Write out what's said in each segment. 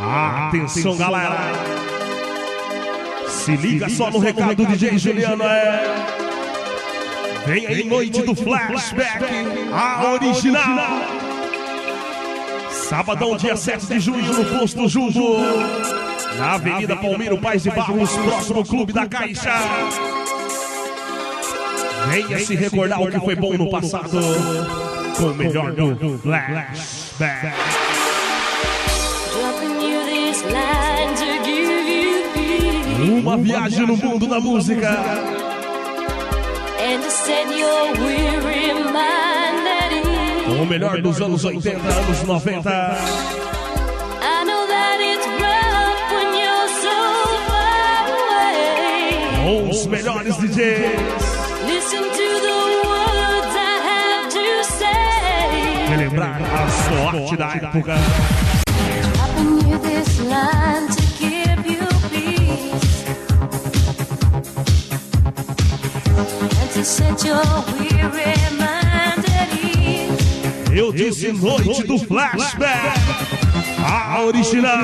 Atenção, galera. Se liga só no recado do DJ Juliano, Vem aí, noite do Flashback, a original. Sabadão, dia 7 de junho, no Posto Jumbo, na Avenida Palmeiro Paz de Barros, próximo Clube da Caixa. Venha se recordar o que foi bom no passado, com o melhor do Flashback. Uma viagem no mundo da música. Com o melhor dos anos 80, anos 90. Com os melhores DJs. Relembrar a sorte da época. Eu disse noite do Flashback, a original.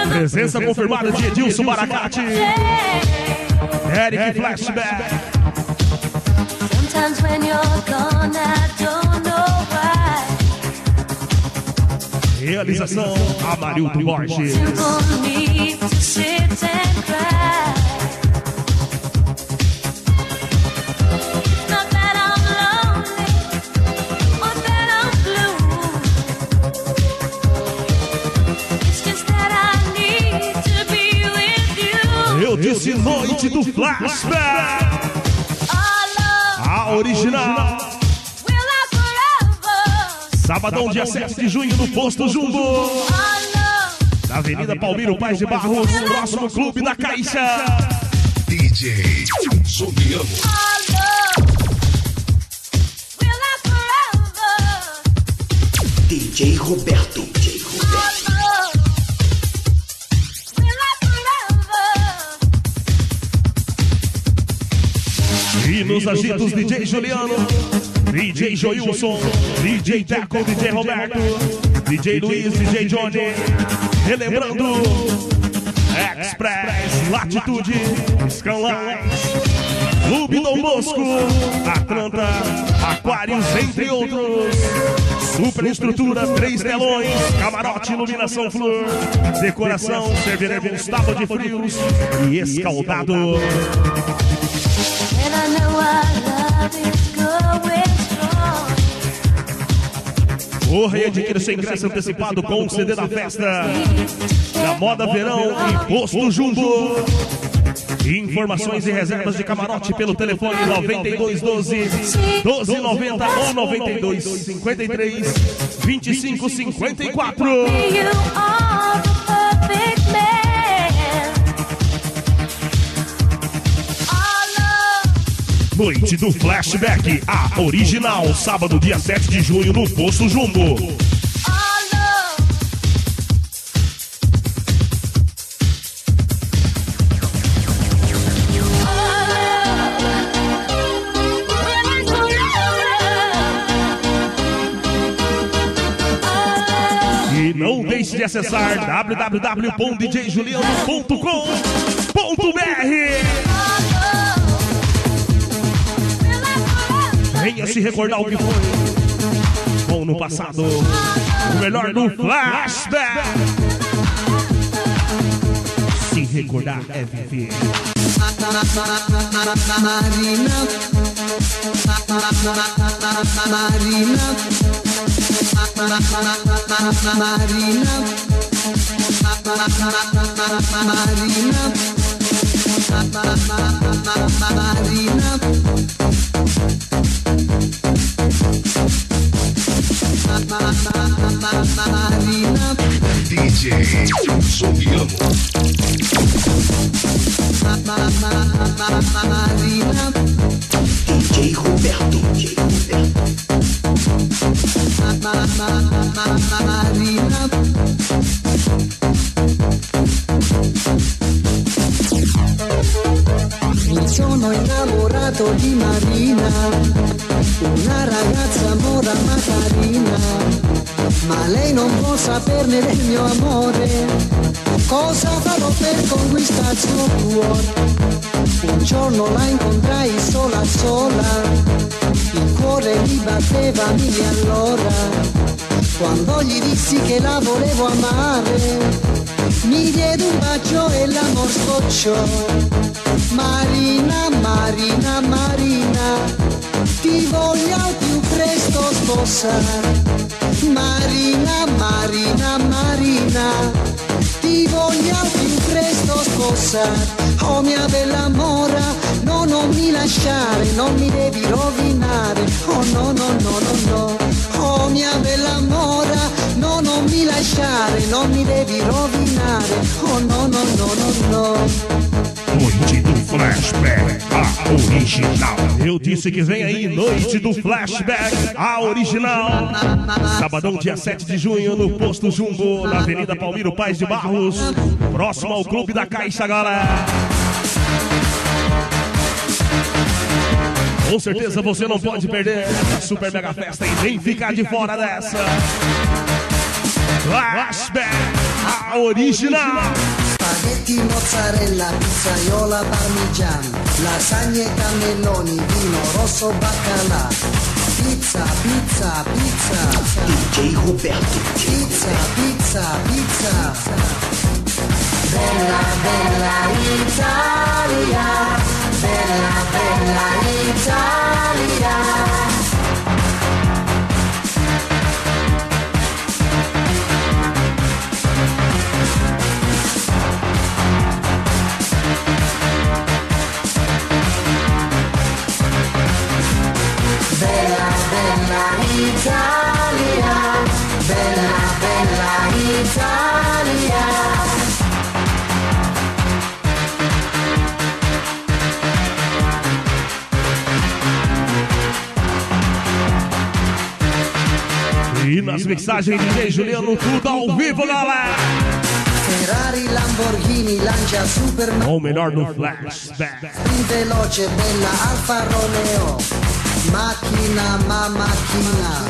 Presença confirmada de Edilson Baracate, Eric Flashback. Sometimes when you're gone, I don't know why. Realização Amarildo Borges. Eu disse noite do Flashback, a original. Sabadão, dia 7 de junho, no Posto Jumbo, na Avenida Palmeiro Paz de Barros, próximo Clube da Caixa. DJ Juliano. DJ Roberto. E nos agitos, DJ Juliano, DJ Joilson, DJ Teco, DJ Roberto, DJ Luiz, DJ Johnny. Relembrando Express, Latitude, Scanline, Clube Dom Bosco, Atlanta, Aquários, entre outros. Super estrutura, 3 telões, camarote, iluminação flor, decoração, serviremos tábua de frios e escaldado. Corre e adquira seu ingresso antecipado com o CD da festa da Moda Verão e Posto Jumbo. Informações e reservas de camarote pelo telefone 9212-1290 ou 9253-2554. Noite do Flashback, a original, sábado, dia 7 de junho, no Posto Jumbo. E não deixe de acessar www.djjuliano.com.br. Venha se recordar o que foi bom no passado, o melhor no Flashback. Se recordar é viver. DJ Juliano. DJ Roberto. Mi sono innamorato di Marina, una ma lei non può saperne del mio amore. Cosa farò per conquistare il suo cuore? Un giorno la incontrai sola sola, il cuore mi batteva mille all'ora. Quando gli dissi che la volevo amare, mi diede un bacio e l'amor scocciò. Marina, Marina, Marina, ti voglio al più presto sposare. Marina, Marina, Marina, ti voglio al più presto sposare. Oh mia bella mora, no, non mi lasciare, non mi devi rovinare. Oh no, no, no, no, no. Oh mia bella mora, no, non mi lasciare, non mi devi rovinare. Oh no, no, no, no, no. Noite do Flashback, a original. Eu disse que vem aí Noite do Flashback, a original. Sabadão, dia 7 de junho, no Posto Jumbo, na Avenida Palmiro Paz de Barros, próximo ao Clube da Caixa, galera. Com certeza você não pode perder a super mega festa e nem ficar de fora dessa. Flashback, a original. Spaghetti, mozzarella, pizzaiola, parmigiano, lasagne, cannelloni, vino rosso, baccalà. Pizza, pizza, pizza. DJ Roberto. Pizza, pizza, pizza. Bella, bella Italia. Bella, bella Italia. Bella, bella Italia, bella, bella Italia. E nas mixagens DJ Juliano, tudo ao vivo, galera. Ferrari, Lamborghini, Lancia, Superman. O melhor no Flashback. Veloce, bella Alfa Romeo. Macchina, ma macchina.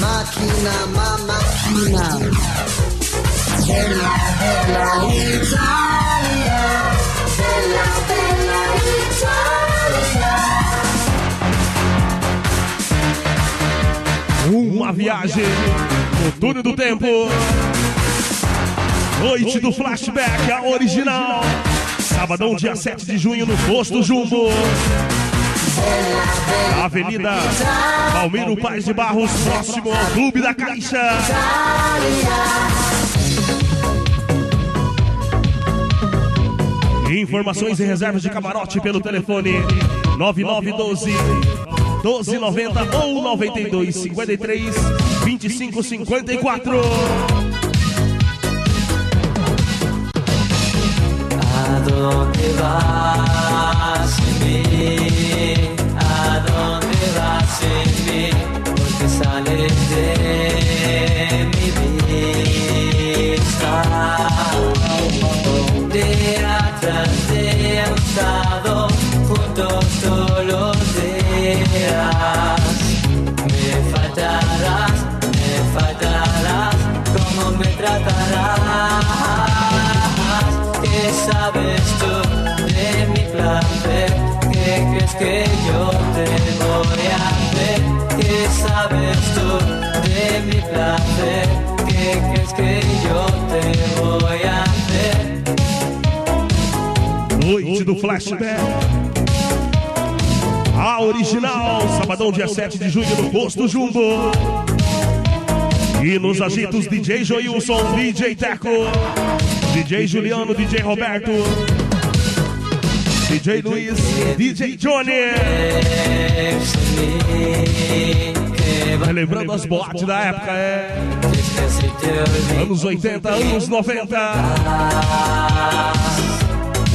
Macchina, ma macchina. Bella, bella Italia. Bella, bella Italia. Uma viagem no túnel do tempo. Noite do Flashback, a original. Sabadão, dia 7 de junho, no Posto Jumbo, na Avenida Palmiro Paz de Barros, próximo ao Clube da Caixa. Informações e reservas de camarote pelo telefone 9912-1290 ou 9253-2554. ¿A dónde vas sin mí? ¿A dónde vas sin mí? Porque sales de mi vista. De atrás de un estado juntos todos los días. Me faltarás, ¿cómo me tratarás? ¿Qué sabes tú de mi placer? ¿Qué crees que yo te voy a hacer? ¿Qué sabes tú de mi placer? ¿Qué crees que yo te voy a hacer? Noite do Flashback, a original. Sabadão, dia 7 de junho, no Posto Jumbo. E nos agitos, DJ Joilson, DJ Teco, DJ Juliano, DJ Roberto, DJ Luiz, DJ Johnny. Relembrando as boates da época, anos 80, anos 90.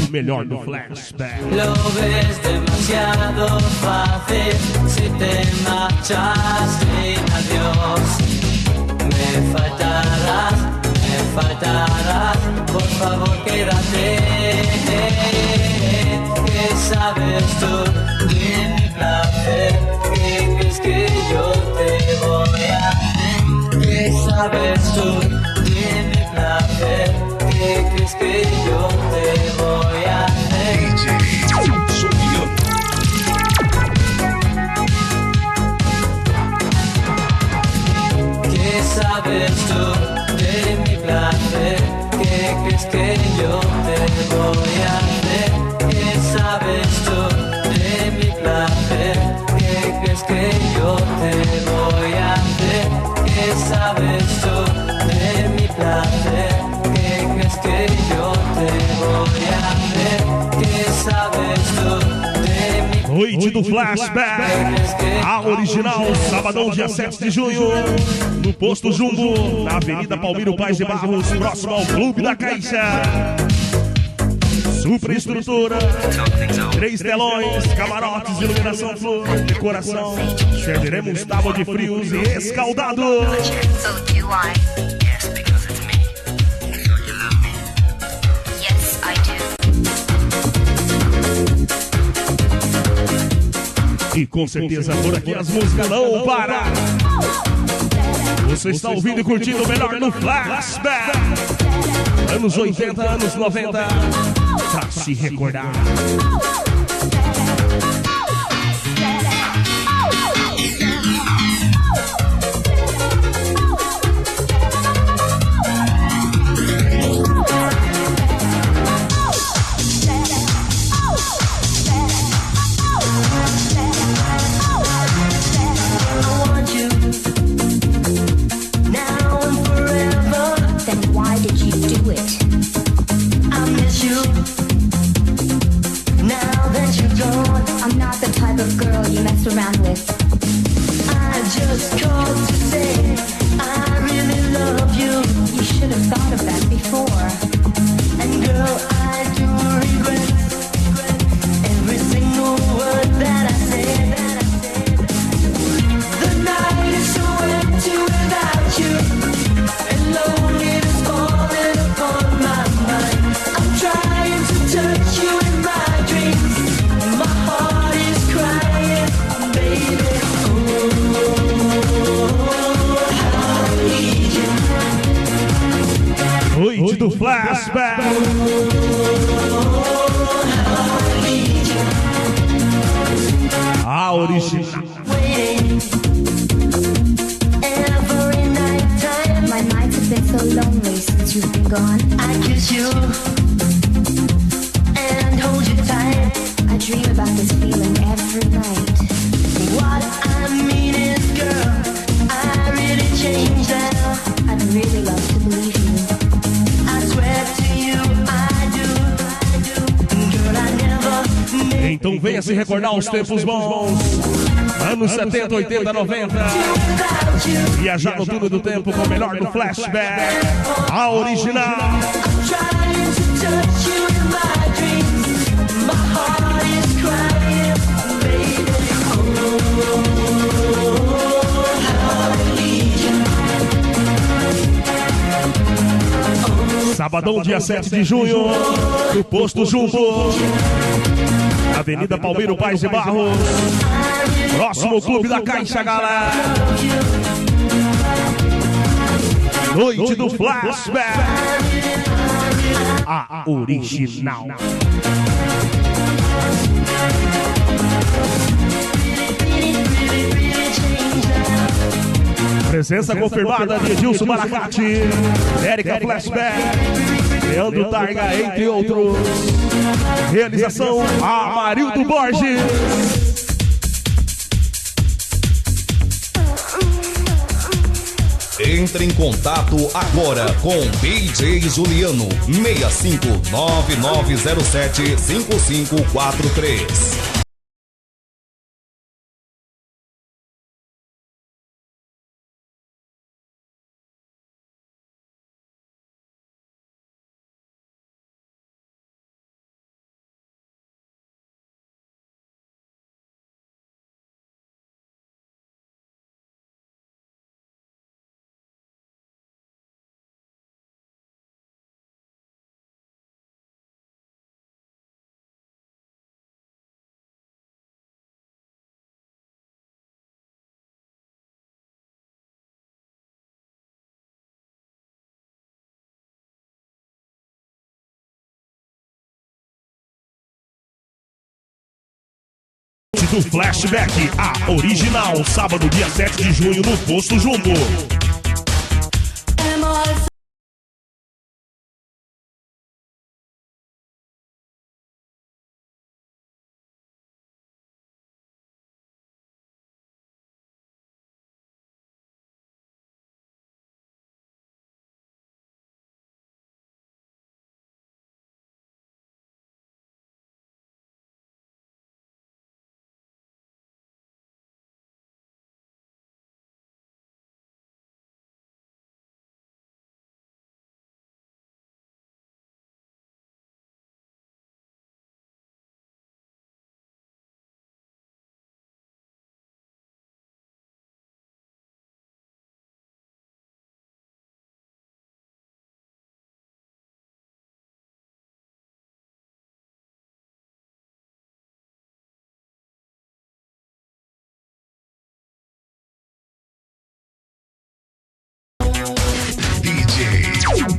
O melhor do Flashback. Lo ves demasiado fácil si te marchas sin adiós. Me faltarás, por favor quédate. ¿Qué sabes tú de mi placer? ¿Qué crees que yo te voy a hacer? ¿Qué sabes tú de mi placer? ¿Qué crees que yo te voy a hacer? DJ Somiano. ¿Qué sabes tú de mi placer? ¿Qué crees que yo te voy a hacer? ¿Qué sabes tú de mi placer? ¿Qué crees que yo te voy a hacer? ¿Qué sabes tú de mi placer? ¿Qué crees que yo te voy a hacer? ¿Qué sabes tú de mi Noite do Flashback, a original, sabadão, dia 7 de junho, no Posto Jumbo, na Avenida Palmiro Paz de Barros, próximo ao Clube da Caixa. Superestrutura, 3 telões, camarotes, iluminação flor, decoração. Serviremos tábua de frios e escaldado. So do I. Yes, because it's me. So you love me? Yes, I do. E com certeza por aqui as músicas não param. Você está ouvindo e curtindo o melhor no Flashback. Anos 80, anos 90, pra se recordar. Then why did you do it? I'm not the type of girl you mess around with. I just called to say I really love you. You should have thought of that before. And girl, I do regret every single word that I said. The night is so empty without you, and loneliness falling upon my mind. I'm trying to touch you in my dreams. My heart is crying, baby. Oh, how I need you. Noite do Flashback. A original. Every night time My nights have been so lonely since you've been gone. I kiss you and hold you tight. I dream about this feeling every night. What I mean is, girl, I really changed now. I'd really love to believe you. I swear to you, I do. Girl, I never made Então venha se recordar os tempos bons. Anos 70, 80, 90. without you. Viajar no túnel do tempo com o melhor do Flashback. A original. I'm trying to touch you in my dreams. My heart is crying, baby. Oh, how I need you. Sabadão, dia 7 de junho, no Posto Jumbo, Avenida Palmiro Paz de Barros, próximo ao Clube da Caixa, galera. Noite do Flashback, a original. Presença confirmada de Edilson Maracate, Érica Flashback, Leandro Targa, entre outros. Realização Amarildo Borges. Entre em contato agora com DJ Juliano 6599075543. do Flashback, a original, sábado, dia 7 de junho, no Posto Jumbo.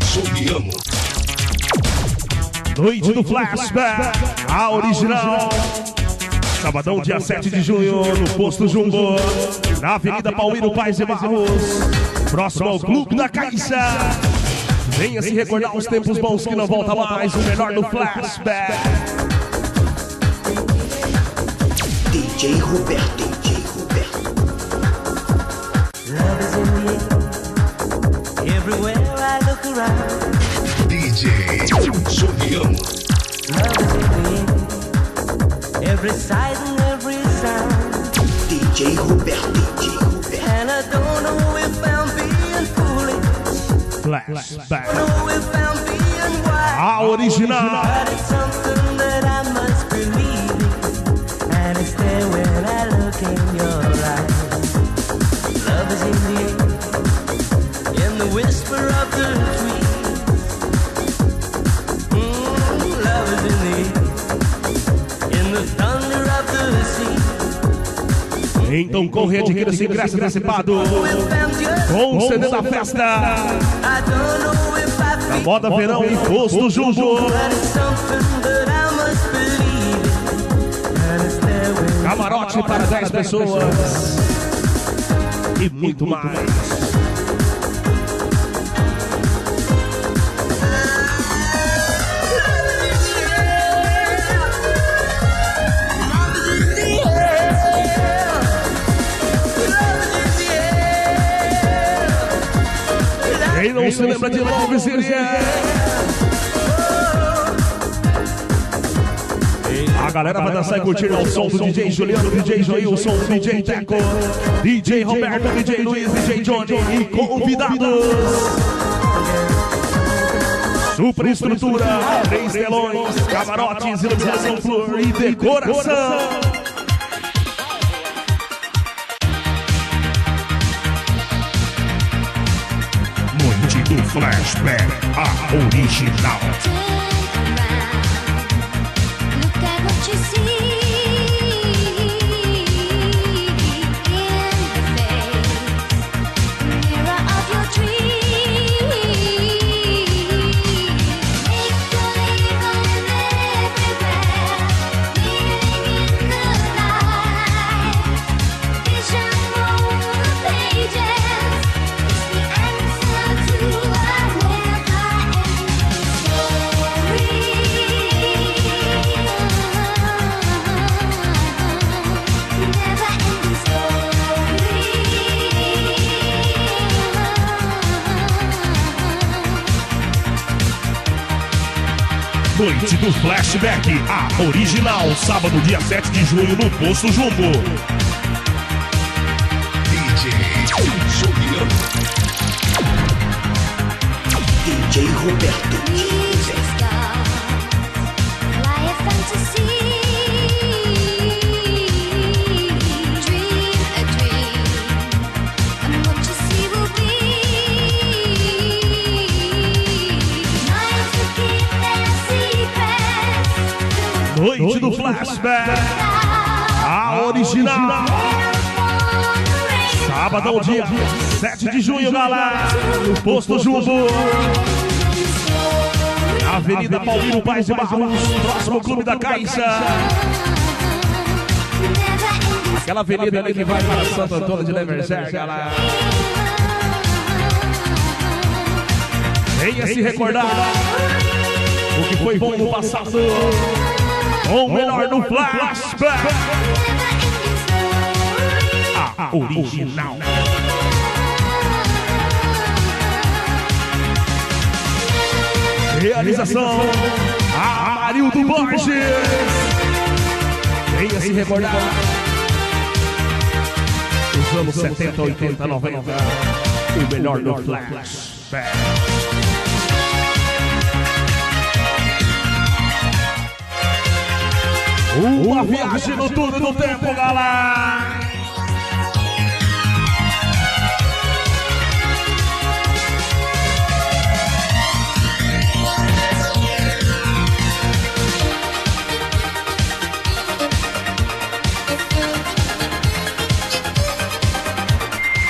Sobiano. Noite do Flashback, a original. Sabadão, dia 7 de junho, no Posto Jumbo, na Avenida Paulino Paz e Barros, próximo ao Clube da Caixa. Venha se recordar os tempos bons que não volta mais, o melhor do Flashback. DJ Roberto, DJ Roberto. Love is in the air. Everywhere I look around. DJ Sobiano. Love is in the air. Every sight and every sound. DJ Roberto, DJ Roberto. And I don't know if I'm being foolish. Flashback, I don't know if I'm being wise. a original. But it's something that I must believe in. And it's there when I look in your eyes. Love is in the air. In the whisper of the trees. Love is in the air. In the thunder of the sea. Então corre, adquira esse ingresso antecipado com o CD da festa. I don't know if I Na feel. Moda Verão e Posto Jumbo. But it's something that I must believe in. And it's there when Camarote para 10 pessoas. E muito mais. Quem não se lembra de Love seria? A galera vai dançar e curtir ao som do DJ Juliano, DJ Joilson, DJ Teco, DJ Roberto, DJ Luiz, DJ Johnny e convidados. Super estrutura, 3 telões, camarotes, iluminação flor e decoração. Noite do Flashback, a original. Look at what you see in the face, mirror of your dreams. Make believe I'm everywhere, living in the light. Vision on the pages is the answer to a never-ending Noite do Flashback, a original, sábado, dia 7 de junho, no Posto Jumbo. DJ Sobiano. DJ Roberto, DJ Roberto. Fly a fantasy, dream a dream, and what you see will be. Minds will keep their secrets. Noite do Flashback, a original. Sábado, dia 7 de junho, galera, no Posto Jumbo. Avenida Paulino Paz e Barros, próximo Clube da Caixa. Never Aquela avenida ali que vai para Santo Antônio de Lemerger, galera. Venha se recordar o que foi bom no passado, ou melhor no flashback. A original. Realização Amarildo Borges. Venha se recordar os anos 70, 80, 90. O melhor no flashback. Uma viagem no túnel do tempo, galera.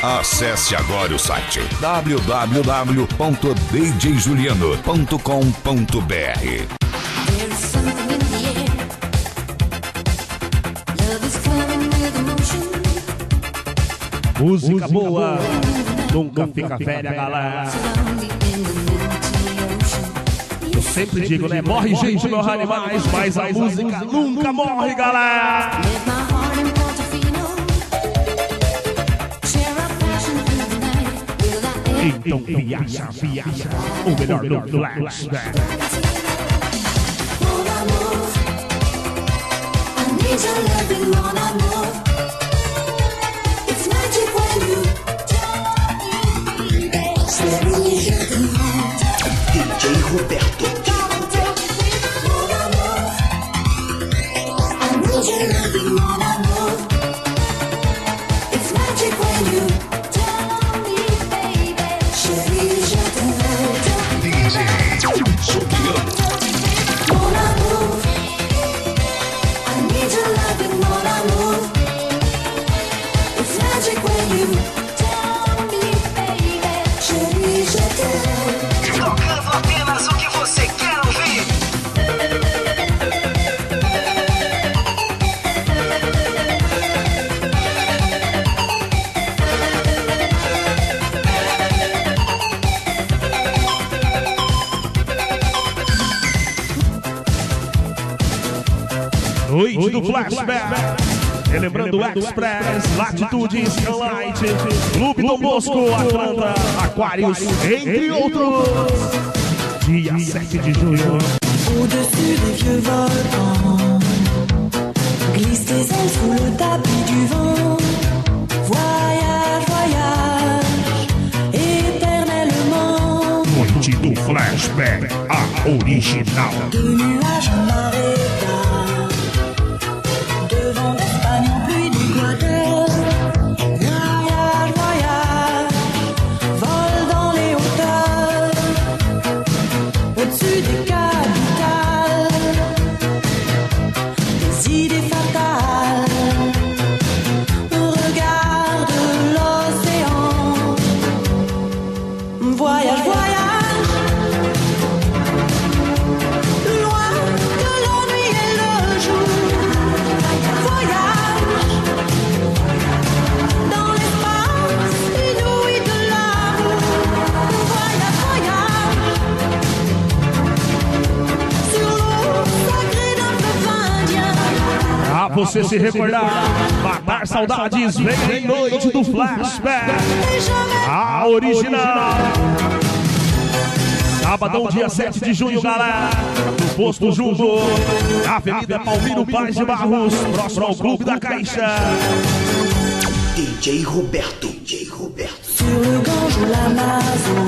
Acesse agora o site www.djjuliano.com.br. Música boa nunca fica velha, galera. Eu sempre digo, né? Morre gente, morre animais, mas a música nunca morre, galera. Então viaja, viaja, o melhor do flashback. DJ Roberto. Tocando apenas o que você quer ouvir. Noite do flashback. Relembrando Express, Latitude, Skylight, Clube Dom Bosco, Atlanta, Aquarius, entre outros. Dia 7 de junho. Au-dessus des vieux volcans, glisse tes ailes sous le tapis du vent. Voyage, voyage, éternellement. Noite do flashback, a original. De nuages en marée d'art, devant l'Espagne en pluie d'Équateur. Voyage, voyage, vole dans les hauteurs, au-dessus des capitales, des idées fatales. Regarde l'océan. Voyage, voyage, loin de l'ennui et le jour. Voyage dans l'espace inouï de l'amour. Voyage, voyage sur l'eau sacrée d'un fleuve indien. Pra você se recordar, matar saudades, vem em Noite do Flashback, Et jamais a original. Sabadão, dia 7 de junho, galera, no Posto Jumbo, na Avenida Palmiro Paz de Barros, próximo ao Clube da Caixa. DJ Roberto. DJ Roberto. sur le Gange ou l'Amazon.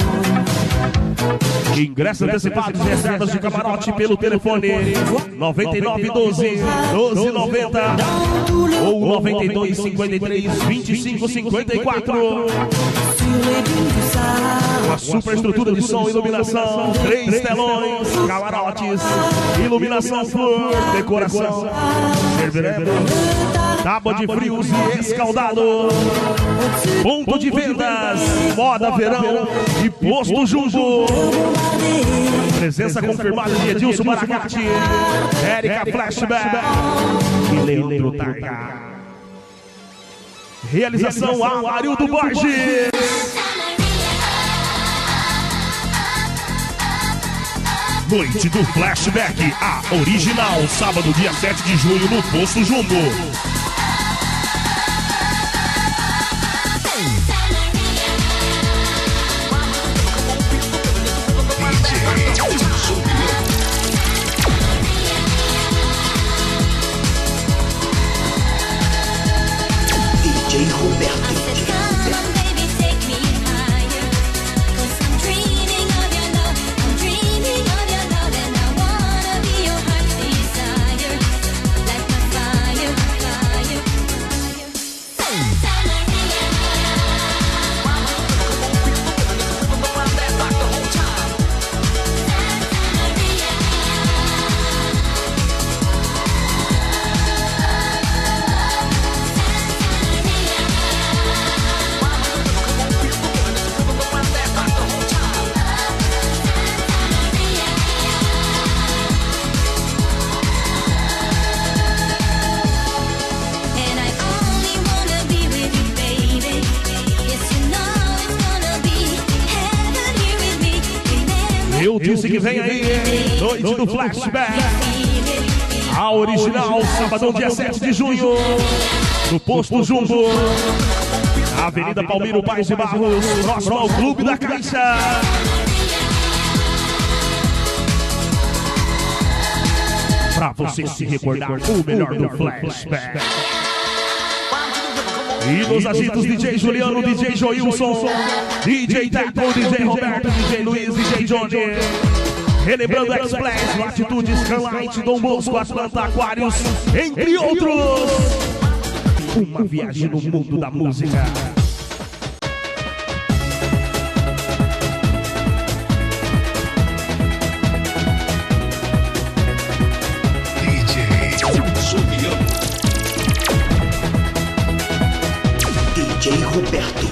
Ingressos antecipados e reservas de camarote pelo telefone 9912-1290 ou 9253-2554. Sur les dunes du Sahara. Uma super estrutura de som e iluminação, 3 telões, camarotes, iluminação flor, decoração, serviremos, tábua de frios e escaldado, ponto de vendas, moda verão e posto Jumbo. Presença confirmada de Edilson Maracati, Érica Flashback e Leandro Targa. Realização Amarildo Borges. Noite do Flashback, a original, sábado, dia 7 de junho, no Posto Jumbo. DJ Roberto. Eu disse que vem aí, noite do Flashback, a original, sabadão, dia 7 de junho, no Posto Jumbo, na Avenida Palmiro Paz de Barros, próximo ao Clube da Caixa. Pra você se recordar o melhor do Flashback. E nos agitos, DJ Juliano, DJ Joilson, DJ Taco, DJ Roberto, DJ Luiz, DJ Johnny. Relembrando X-Blast, Latitude, Scanlight, Dom Bosco, Atlanta, Aquarius, entre outros. Uma viagem no mundo da música. DJ Roberto.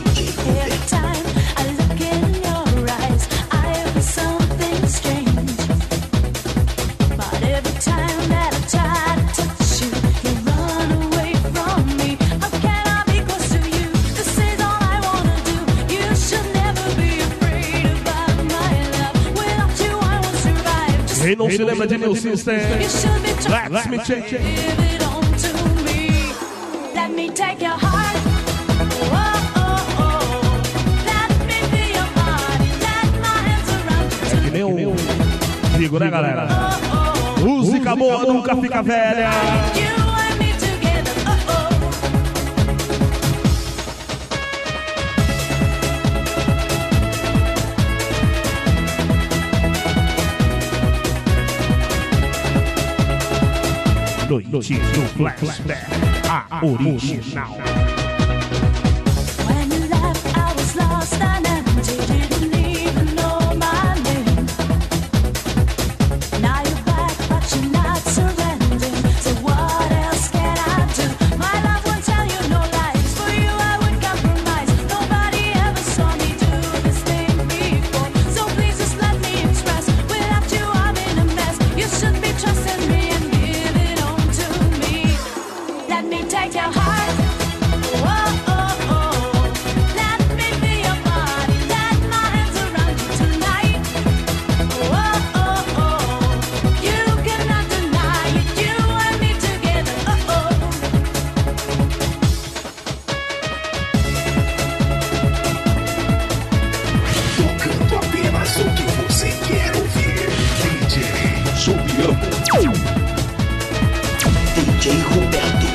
Quem não se lembra de New System? Let me take it. Let me take your heart. Oh, oh, oh. Let me be your body. Let my hands around you. É que nem um digo, né, galera? Música boa nunca fica velha. You and me together. Oh, oh. Noite do Flashback, a original. When you left, I was lost and empty. Didn't even know my name. Now you're back, but you're not surrendering. So what else can I do? My love won't tell you no lies. For you, I would compromise. Nobody ever saw me do this thing before. So please just let me express. Without you, I'm in a mess. You should be trusting me and give it on to me. Let me take your heart. Oh, oh, oh. Let me be your body. Let my hands around you tonight. Oh, oh, oh. You cannot deny it. You and me together. Oh, oh. Tocando apenas o que você quer ouvir. DJ Juliano. DJ Roberto.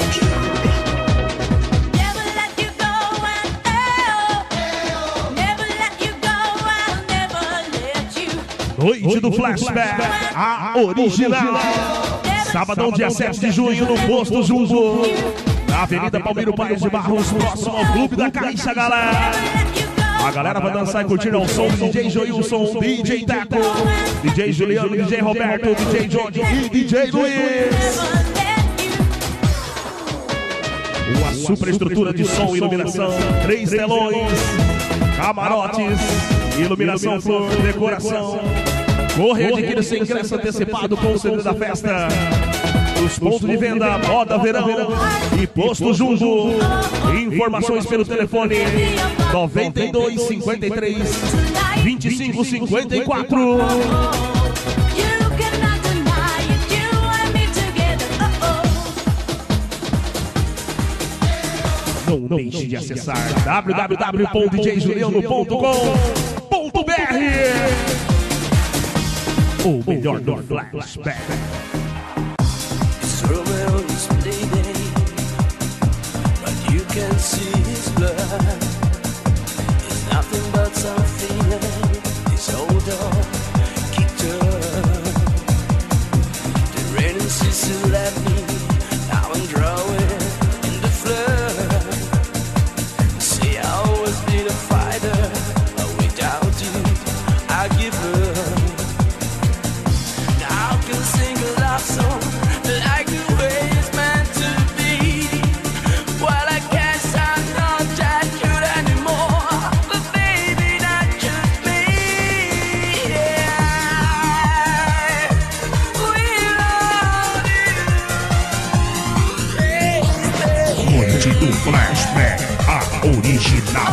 Never let you go and oh. Never let you go, I'll never let you. Noite do Flashback, a original. Sabadão, dia 7 de junho, no Posto Jumbo, na Avenida Palmiro Paz de Barros, próximo ao Clube da Caixa, galera. A galera vai dançar e curtir ao som do DJ Joilson, DJ Taco, DJ Juliano, DJ Roberto, DJ Johnny e DJ Luiz. Uma superestrutura de som e iluminação, 3 telões, camarotes, iluminação, flor, decoração. Corre, adquira seu ingresso antecipado com o CD da festa. Os pontos de venda, Moda Verão e Posto Jumbo. Informações pelo telefone 92 53 25 54. Não deixe de acessar www.djjuliano.com.br. O melhor do flashback. Romeo's bleeding, but you can see his blood. It's nothing but some feeling. This old dog kicked up. The raining season left me. Now I'm drawing in the flood. See, I always been a fighter, but without you, I give up. Now I can sing a love song. Like the way it's meant to be. Well, I guess I'm not that good anymore. But baby, not just me. Yeah. We love you. Noite do flashback, a original.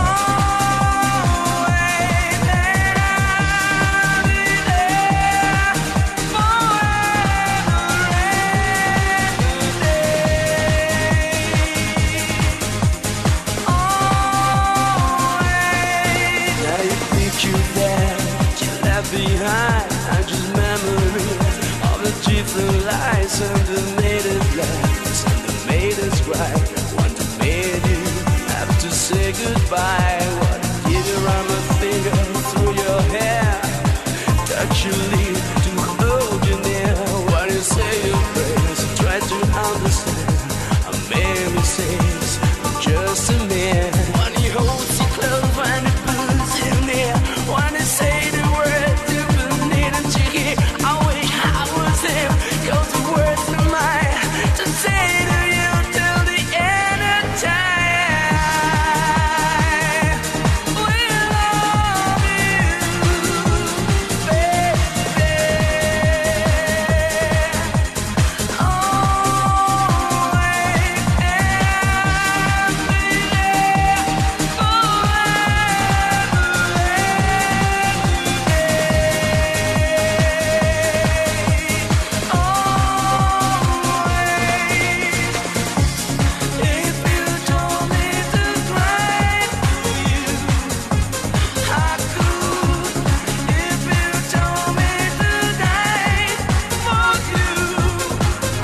Behind, are just memories of the different lights and the native lights and the made us cry. One that made you have to say goodbye. What did you run my finger through your hair? Touch your lips to hold you near. When you say your prayers, try to understand. I made mistakes, I'm just a man. When he holds you close, when he pulls you near, when he say the word.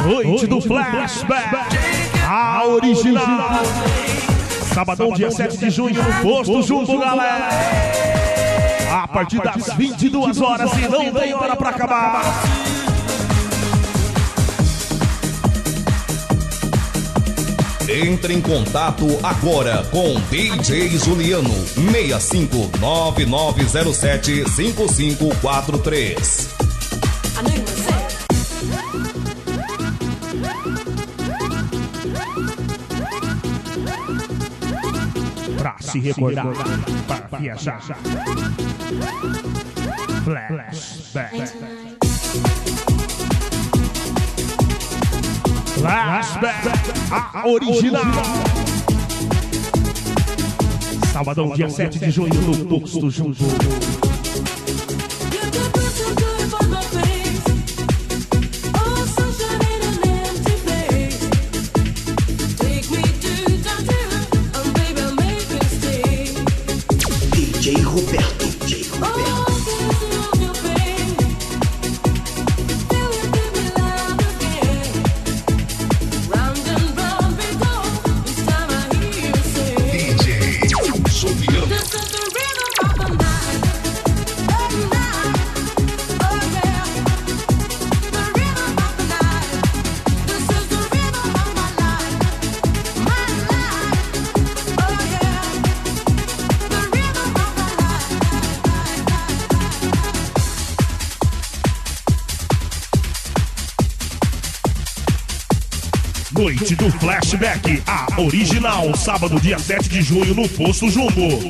Noite do flashback, a original. Sabadão, dia 7 de junho, no Posto Jumbo, galera. A partir das 22 horas e não tem hora pra acabar. Entre em contato agora com DJ Juliano 6599075543. Pra se recordar, para viajar. Flashback. Flashback, a original. Sabadão, dia 7 de junho, no Posto Jumbo. DJ Roberto, DJ Roberto. Noite do Flashback, a original, sábado, dia 7 de junho, no Posto Jumbo.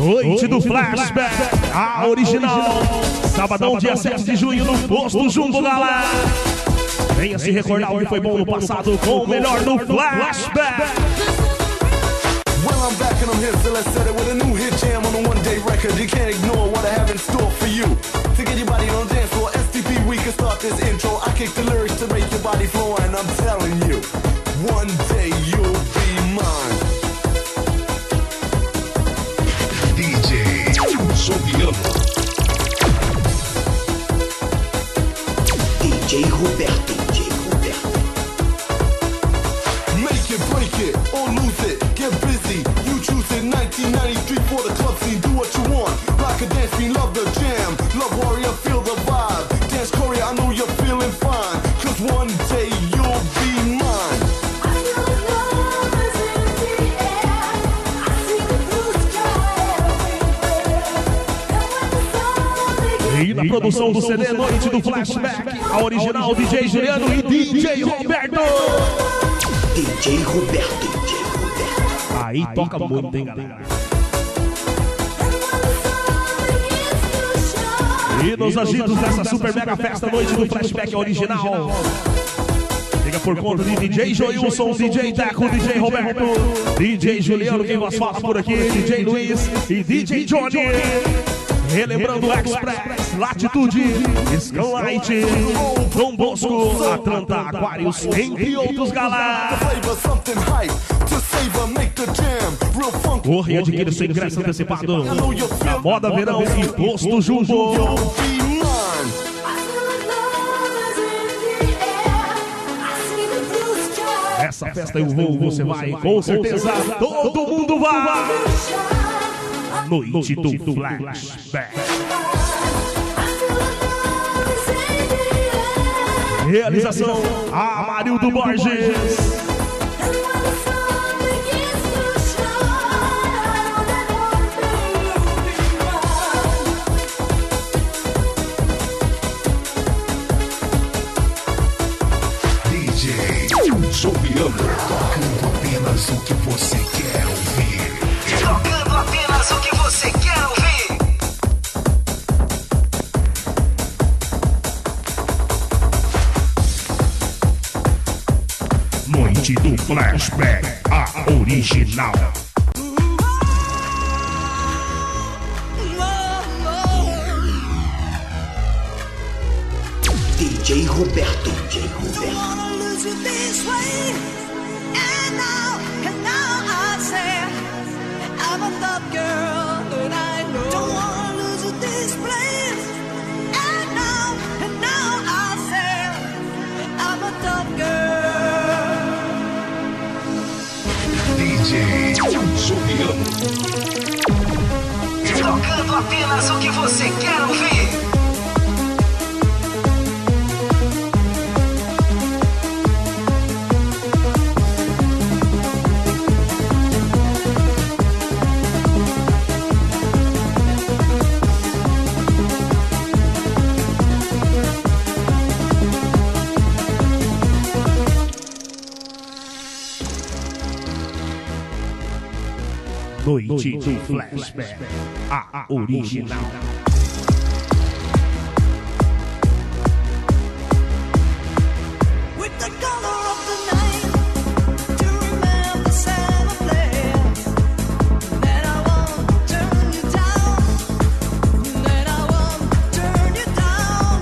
Noite do Flashback, a original. Sabadão, dia 7 de junho, no Posto Jumbo, galera. Venha se recordar o que foi bom no passado com o melhor do Flashback. Well, I'm back and I'm here, so let's set it with a new hit jam on a one-day record. You can't ignore what I have in store for you. To get your body on the dance floor, STP, we can start this intro. I kick the lyrics to make your body flow, and I'm telling you, one day you'll be mine. DJ Sobiano. DJ Roberto. Make it, break it, or lose it. Get busy, you choose it. 1993 for the club scene. Do what you want. Like a dance scene, love the jam. Love warrior, feel the vibe. Dance Korea, I know you're feeling fine. Cause one day you'll be mine. I feel the love is in the air. I see the blue sky everywhere. And when the sun begins E na produção do CD Noite do Flashback, a original DJ Juliano e DJ Roberto. DJ Roberto. Aí toca muito, hein, galera? E nos agitos dessa super mega festa Noite do Flashback original, fica por conta de DJ Joilson, DJ Teco, DJ Roberto, DJ Juliano, quem vos fala por aqui, DJ Luiz e DJ Johnny. Relembrando Express, Latitude, Skylight, Dom Bosco, Atlanta, Aquarius, entre outros, galera. Corre e adquire seu ingresso antecipado na Moda Verão e Posto Jumbo. I feel the love is in the air. I see the blue sky. Essa festa eu vou, você vai, com certeza todo mundo vai. Noite do Flashback. Realização Amarildo Borges. DJ Sobiano. Tocando apenas o que você quer ouvir. Tocando apenas o que você quer ouvir. Noite do Flashback, a original. DJ Roberto. DJ Sobiano. Tocando apenas o que você quer ouvir. Noite do Flashback, a original. With the color of the night to remember summer place. Then I won't turn you down. Then I won't turn you down.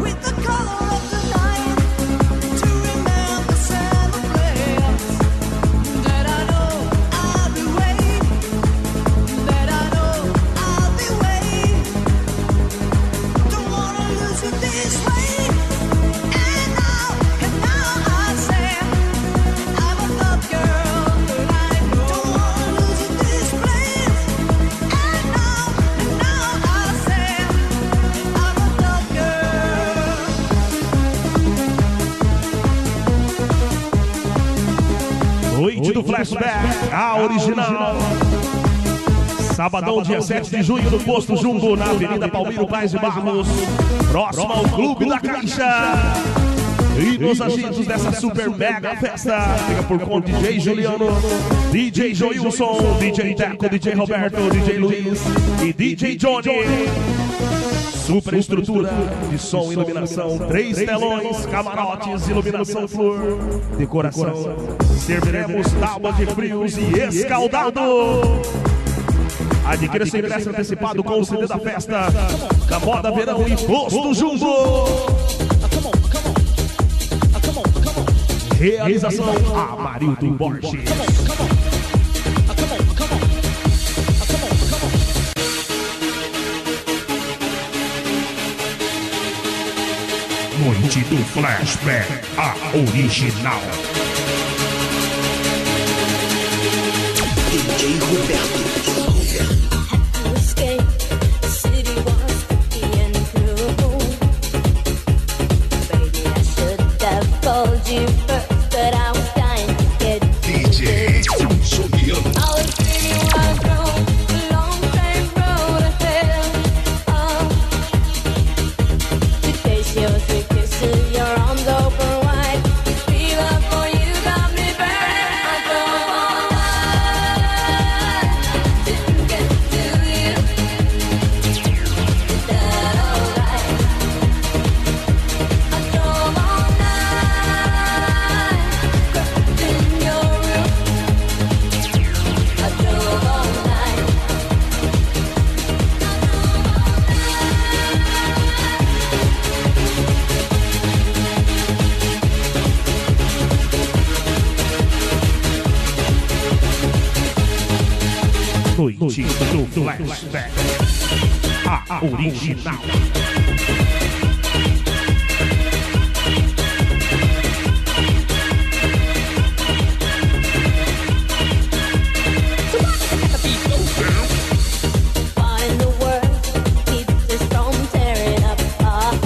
With the color of the night to remember summer place. That I know I'll be waiting. That I know I'll be waiting. Don't wanna lose you this way. And now I say I'm a love girl, but I know don't wanna lose you this place. And now I say I'm a love girl. Noite do Flashback, a original. Sabadão, dia 7 de junho, no Posto Jumbo, na Avenida Palmiro Paz de Barros, próximo ao Clube da Caixa. E nos agitos dessa super mega festa, fica por conta DJ Juliano, DJ Joilson, DJ Teco, DJ Roberto, DJ Luiz e DJ Johnny. Super estrutura de som e iluminação, 3 telões, camarotes, iluminação flor, decoração. Serviremos tábua de frios e escaldado. Adquira seu ingresso antecipado com o CD da festa da Moda Verão e Posto Jumbo. Realização Amarildo Borges. Noite do Flashback, a original. DJ Roberto. You first, but I was dying to get DJ Juliano. I was pretty wild road, a long time road ahead. Oh, today she was 3 kisses, your arms open wide. Fever for you got me burned. I drove all night, didn't get to you. Is that alright? I drove all night, crept in your room. I drove all night. Noite do Flashback, a original. What in the world keeps us from tearing apart?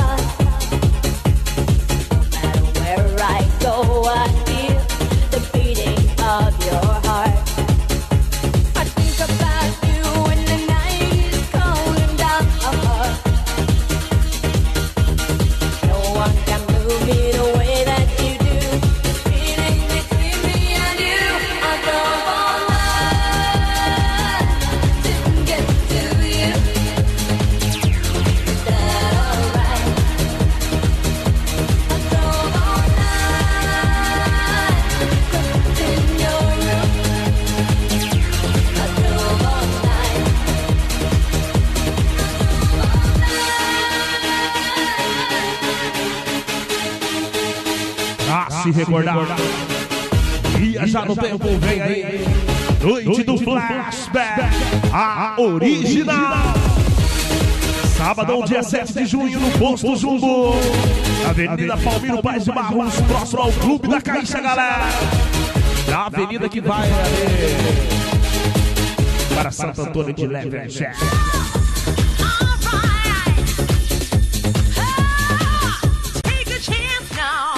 No matter where I go, I feel the beating of your heart. I think about you when the night is cold and dark. No one can move me the way that you do. The feeling between me and you. I drove all night, didn't get to you. Is that alright? I drove all night, crept in your room. I drove all night. Pra se recordar, viajar no tempo, vem aí. Noite do Flashback, a original. Sábado, dia 7 de junho, no Posto Jumbo, Avenida Palmiro Paz de Barros, próximo ao Clube da Caixa, galera. Da avenida que vai ali para Santo Antônio de Leverché. Take a chance now.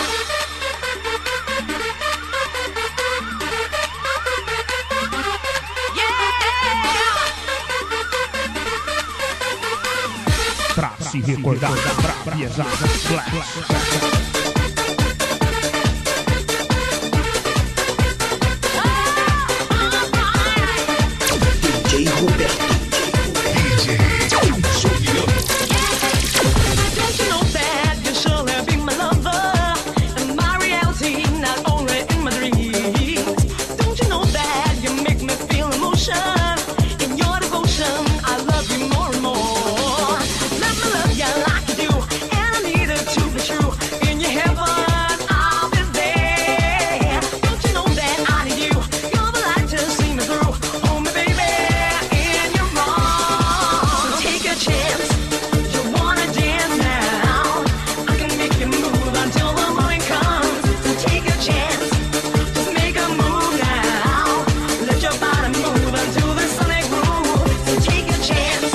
Pra se recordar, pra viajar no Flashback. DJ Roberto. DJ Juliano. Don't you know that you surely be my lover and my reality, not only in my dreams. Don't you know that you make me feel emotion in your devotion? I love you more and more. Let me love you like you do, and I need it to be true. In your heaven, I'll be there. Don't you know that I need you? You're the light to see me through. Hold me, baby, in your arms. So take a chance. You wanna dance now? I can make you move until the morning comes. So take a chance. Just make a move now. Let your body move until the sonic groove. So take a chance.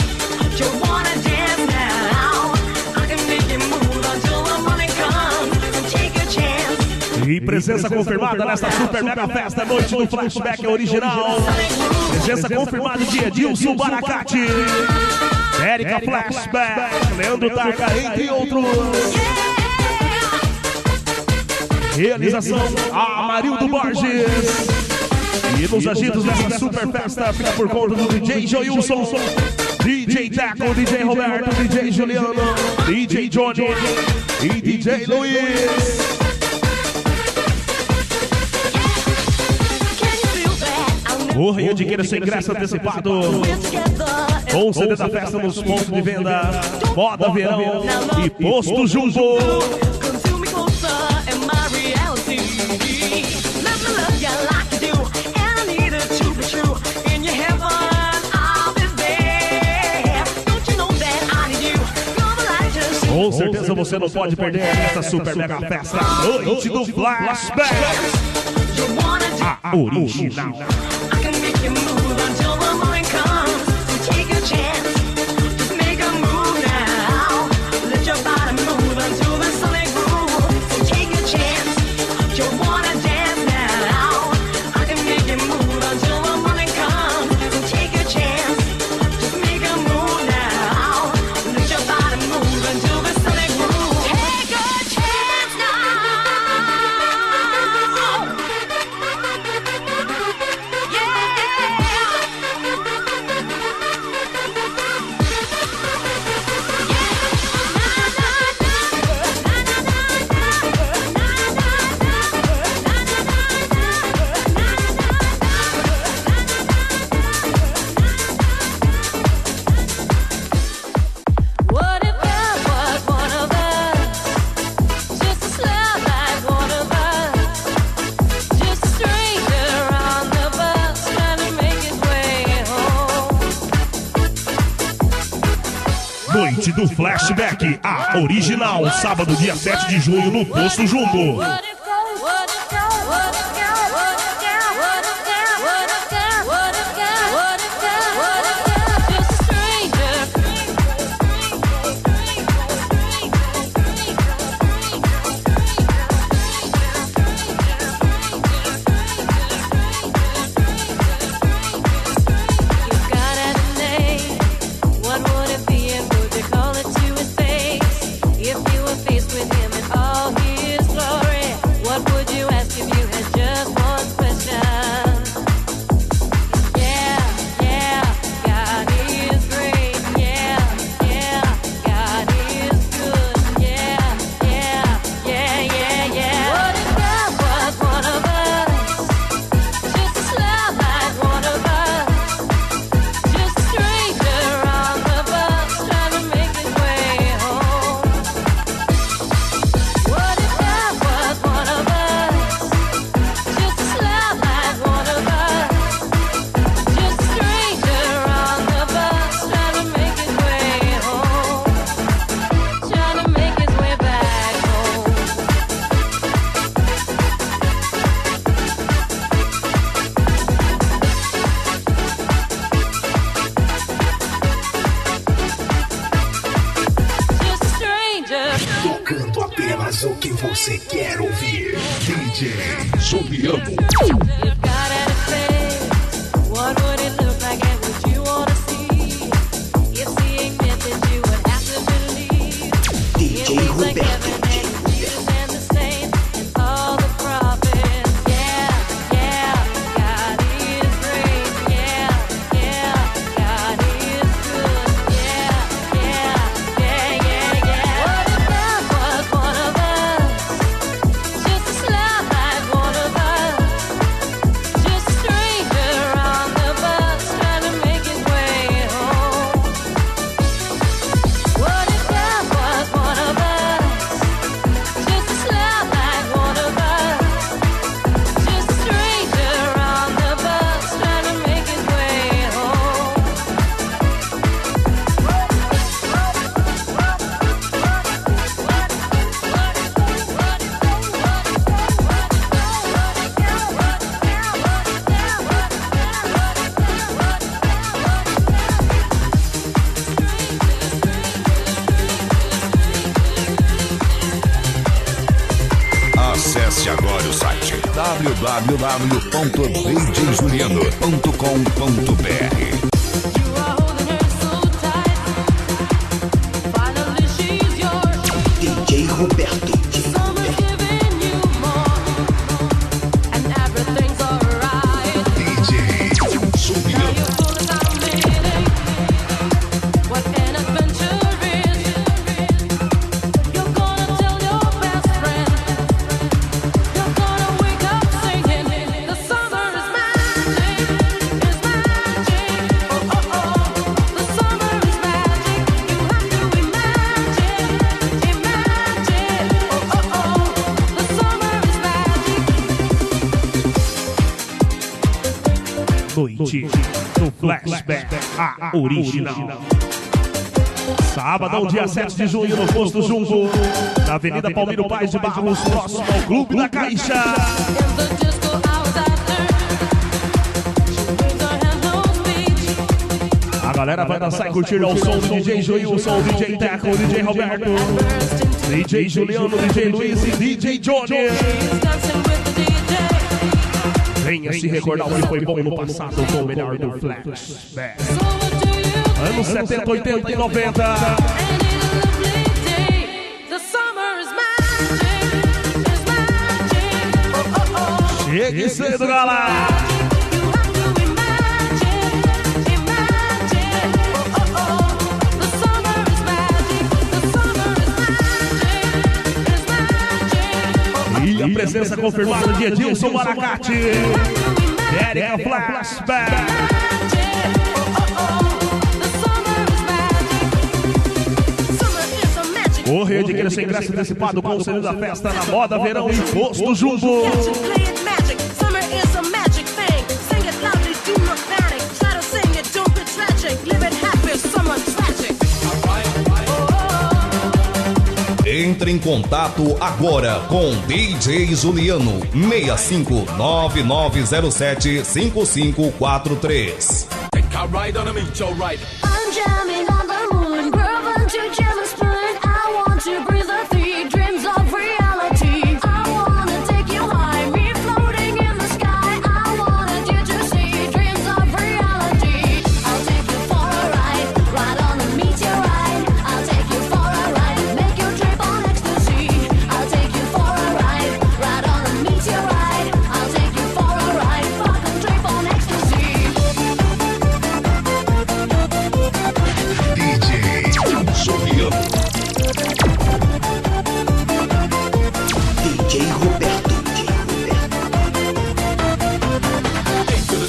You wanna dance now? I can make you move until the morning comes. So take a chance. E presença confirmada nesta super mega festa, Noite do Flashback original. Presença confirmada de Edilson Baracate, Érica Flashback, Leandro Targa, entre outros. Realização Amarildo Borges. E nos agitos dessa super festa fica por conta do DJ Joilson, DJ Teco, DJ Roberto, DJ Juliano, DJ Johnny e DJ Luiz. Corre e adquira seu ingresso antecipado com o CD da festa nos pontos de venda Moda Verão e Posto Jumbo. Com certeza você não pode perder essa super mega festa, Noite do Flashback, a original. Noite do Flashback, a original, sábado, dia 7 de junho, no Posto Jumbo. Tocando apenas o que você quer ouvir. DJ Juliano. DJ Roberto. Acesse agora o site www.djjuliano.com.br. DJ Roberto. Noite do Flashback, a original. Sábado, dia 7 de junho, no Posto Jumbo, na Avenida Palmiro Paz de Barros, próximo ao Clube da Caixa. A galera vai dançar e curtir ao som do DJ Joilson, DJ Teco, DJ Roberto, DJ Juliano, DJ Luiz e DJ Johnny. Venha se recordar o que foi bom no passado com o melhor do Flashback. Anos 70, 80 e 90. Chegue cedo, galera. E a presença confirmada de Edilson Maracate, Erika Flashback. Corre, adquira seu ingresso antecipado com o selo da festa na Moda Verão e Posto Jumbo. Entre em contato agora com DJ Juliano 6599075543. Take a ride on a meet your ride. I'm jamming on the moon, grooving to jam and spoon. I want to breathe the three dreams of reality. I wanna take you high, me floating in the sky. I wanted you to see dreams of reality. I'll take you for a ride, ride on a meteorite. I'll take you for a ride, make you trip on ecstasy. I'll take you for a ride, ride on a meteorite. I'll take you for a ride, fucking trip on ecstasy. DJ Roberto. To the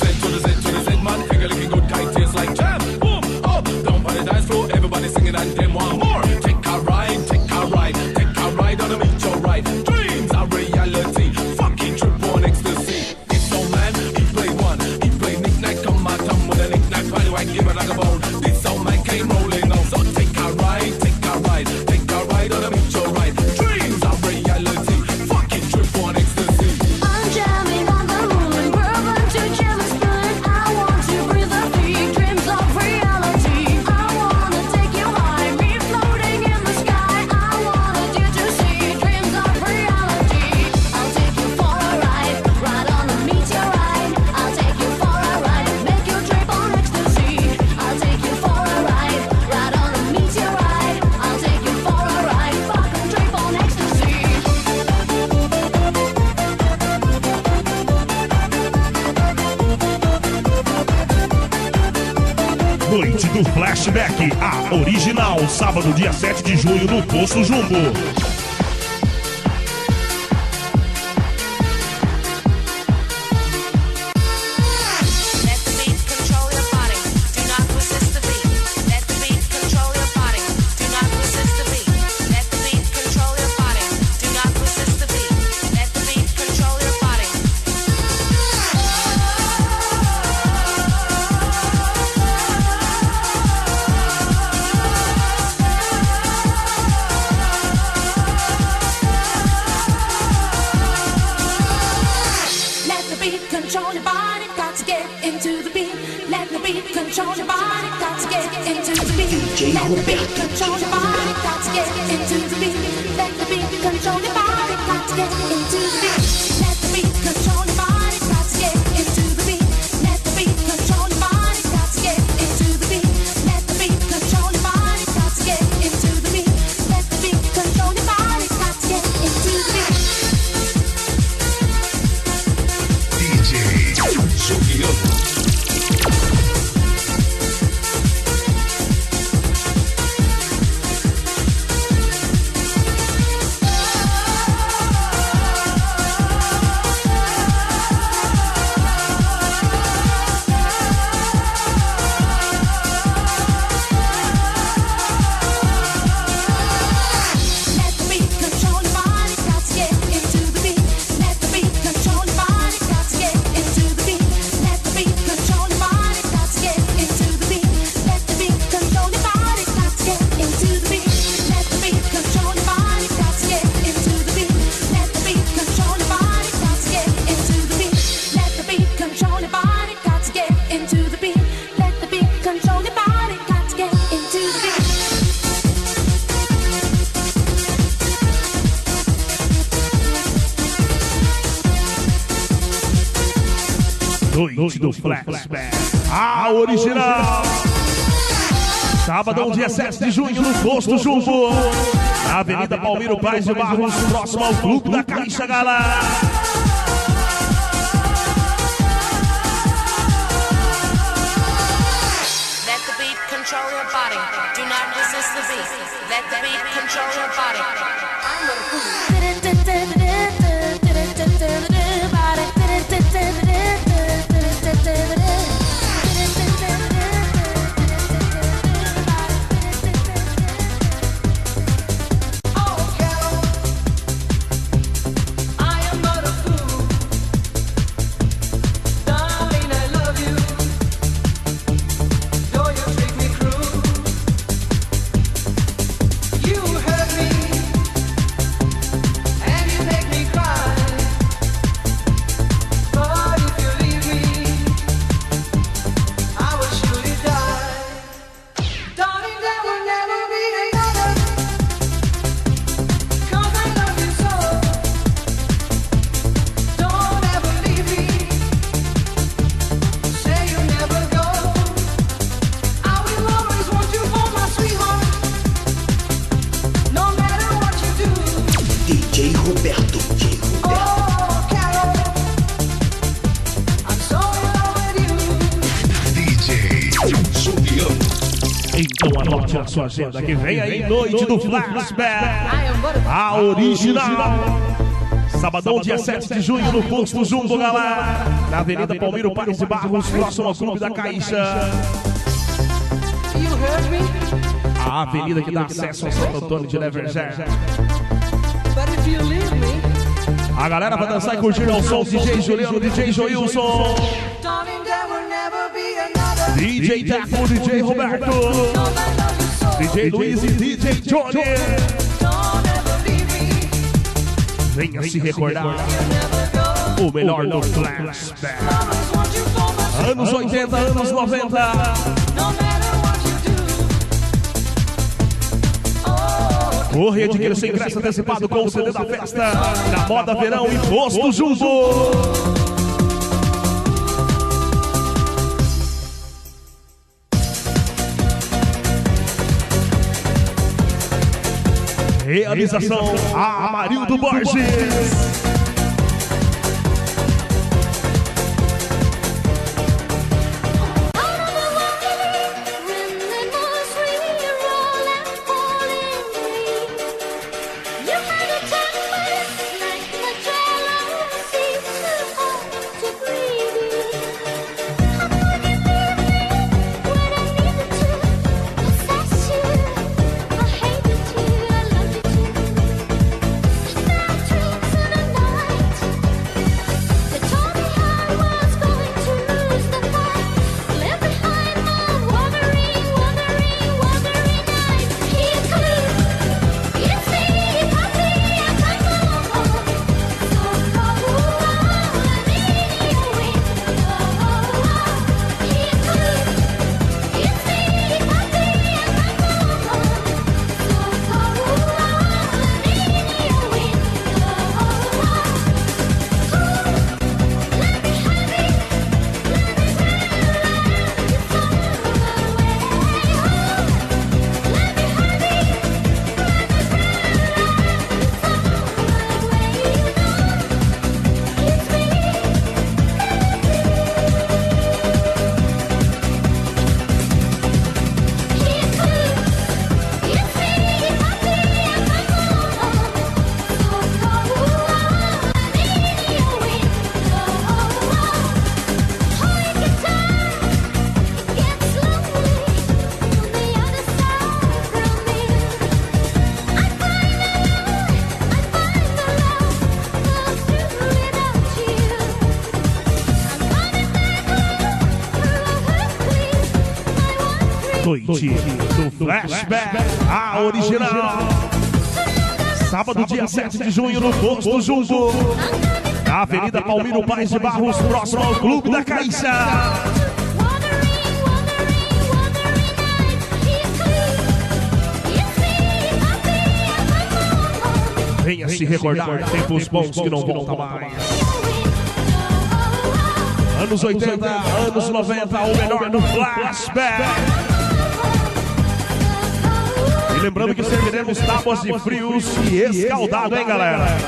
Z, man. Finger looking good, tight taste like jam. Boom, oh, down by the dance floor, everybody singing and them want more. Take a ride, take a ride, take a ride on a meteorite. Dreams are reality, fucking trip on ecstasy. This old man, he played one, he played knick-knack on my tongue with a knick-knack, paddywhack, give it like a bone. This old man came rolling on, so take a ride, take a ride, take a ride on a meteorite. Dreams are reality, fucking trip on ecstasy. I'm jamming on the moon, grooving to jam and spoon. I want to breathe the three dreams of reality. I wanna take you high, me floating in the sky. I wanted you to see dreams of reality. I'll take you for a ride, ride on a meteorite. I'll take you for a ride, make you trip on ecstasy. I'll take you for a ride, ride on a meteorite. I'll take you for a ride, fucking trip on ecstasy. Noite do Flashback, a original. Sábado, dia 7 de junho, no Posto Jumbo. Let the beat control your body. Do not resist the beat. Let the beat control your body. Do not resist the beat. Let the beat control your body. Do not resist the beat. Let the beat control your body. Let the beat control your body, got to get into the beat. Let the beat control your body, got to get into the beat. Let the beat control your body, got to get into the beat. Let the beat control your body, got to get into the beat. Let the beat control your body, got to get into the beat. Let the beat control your body, got to get into the beat. Let the beat control your body, got to get into the beat. Let the beat control your body, got to get into the beat. DJ Juliano. Noite do Flashback, a original. Sábado, dia 7 de junho, no Posto Jumbo, na Avenida Palmiro Paz de Barros, próximo ao Clube da Caixa, galera. Let the beat control your body. Do not resist the beat. Let the beat control your body. I'm gonna a sua agenda que vem aí, Noite do Flashback, a original. Sabadão, dia 7 de junho, no Posto Jumbo, galera, na Avenida Palmiro Paz de Barros, próximo ao Clube da Caixa. A avenida que dá acesso ao Santo Antônio de Neverjé. A galera vai dançar e curtir ao som DJ Juliano, DJ Joilson, DJ Teco, DJ Roberto, DJ Luiz e DJ Johnny. Venha se recordar o melhor do Flashback. Anos 80, anos 90. Corre, adquira seu ingresso antecipado com o CD da festa na Moda Verão e Posto Jumbo. Realização Amarildo Borges. Noite do Flashback, a original. Sábado, dia 7 de junho, no Posto Jumbo, na Avenida Palmiro Paz de Barros, próximo ao Clube da Caixa. Venha se recordar tempos bons que não voltam mais. Anos 80, anos 90, o melhor no flashback. E lembrando que serviremos tábuas de frios e escaldado, hein, galera?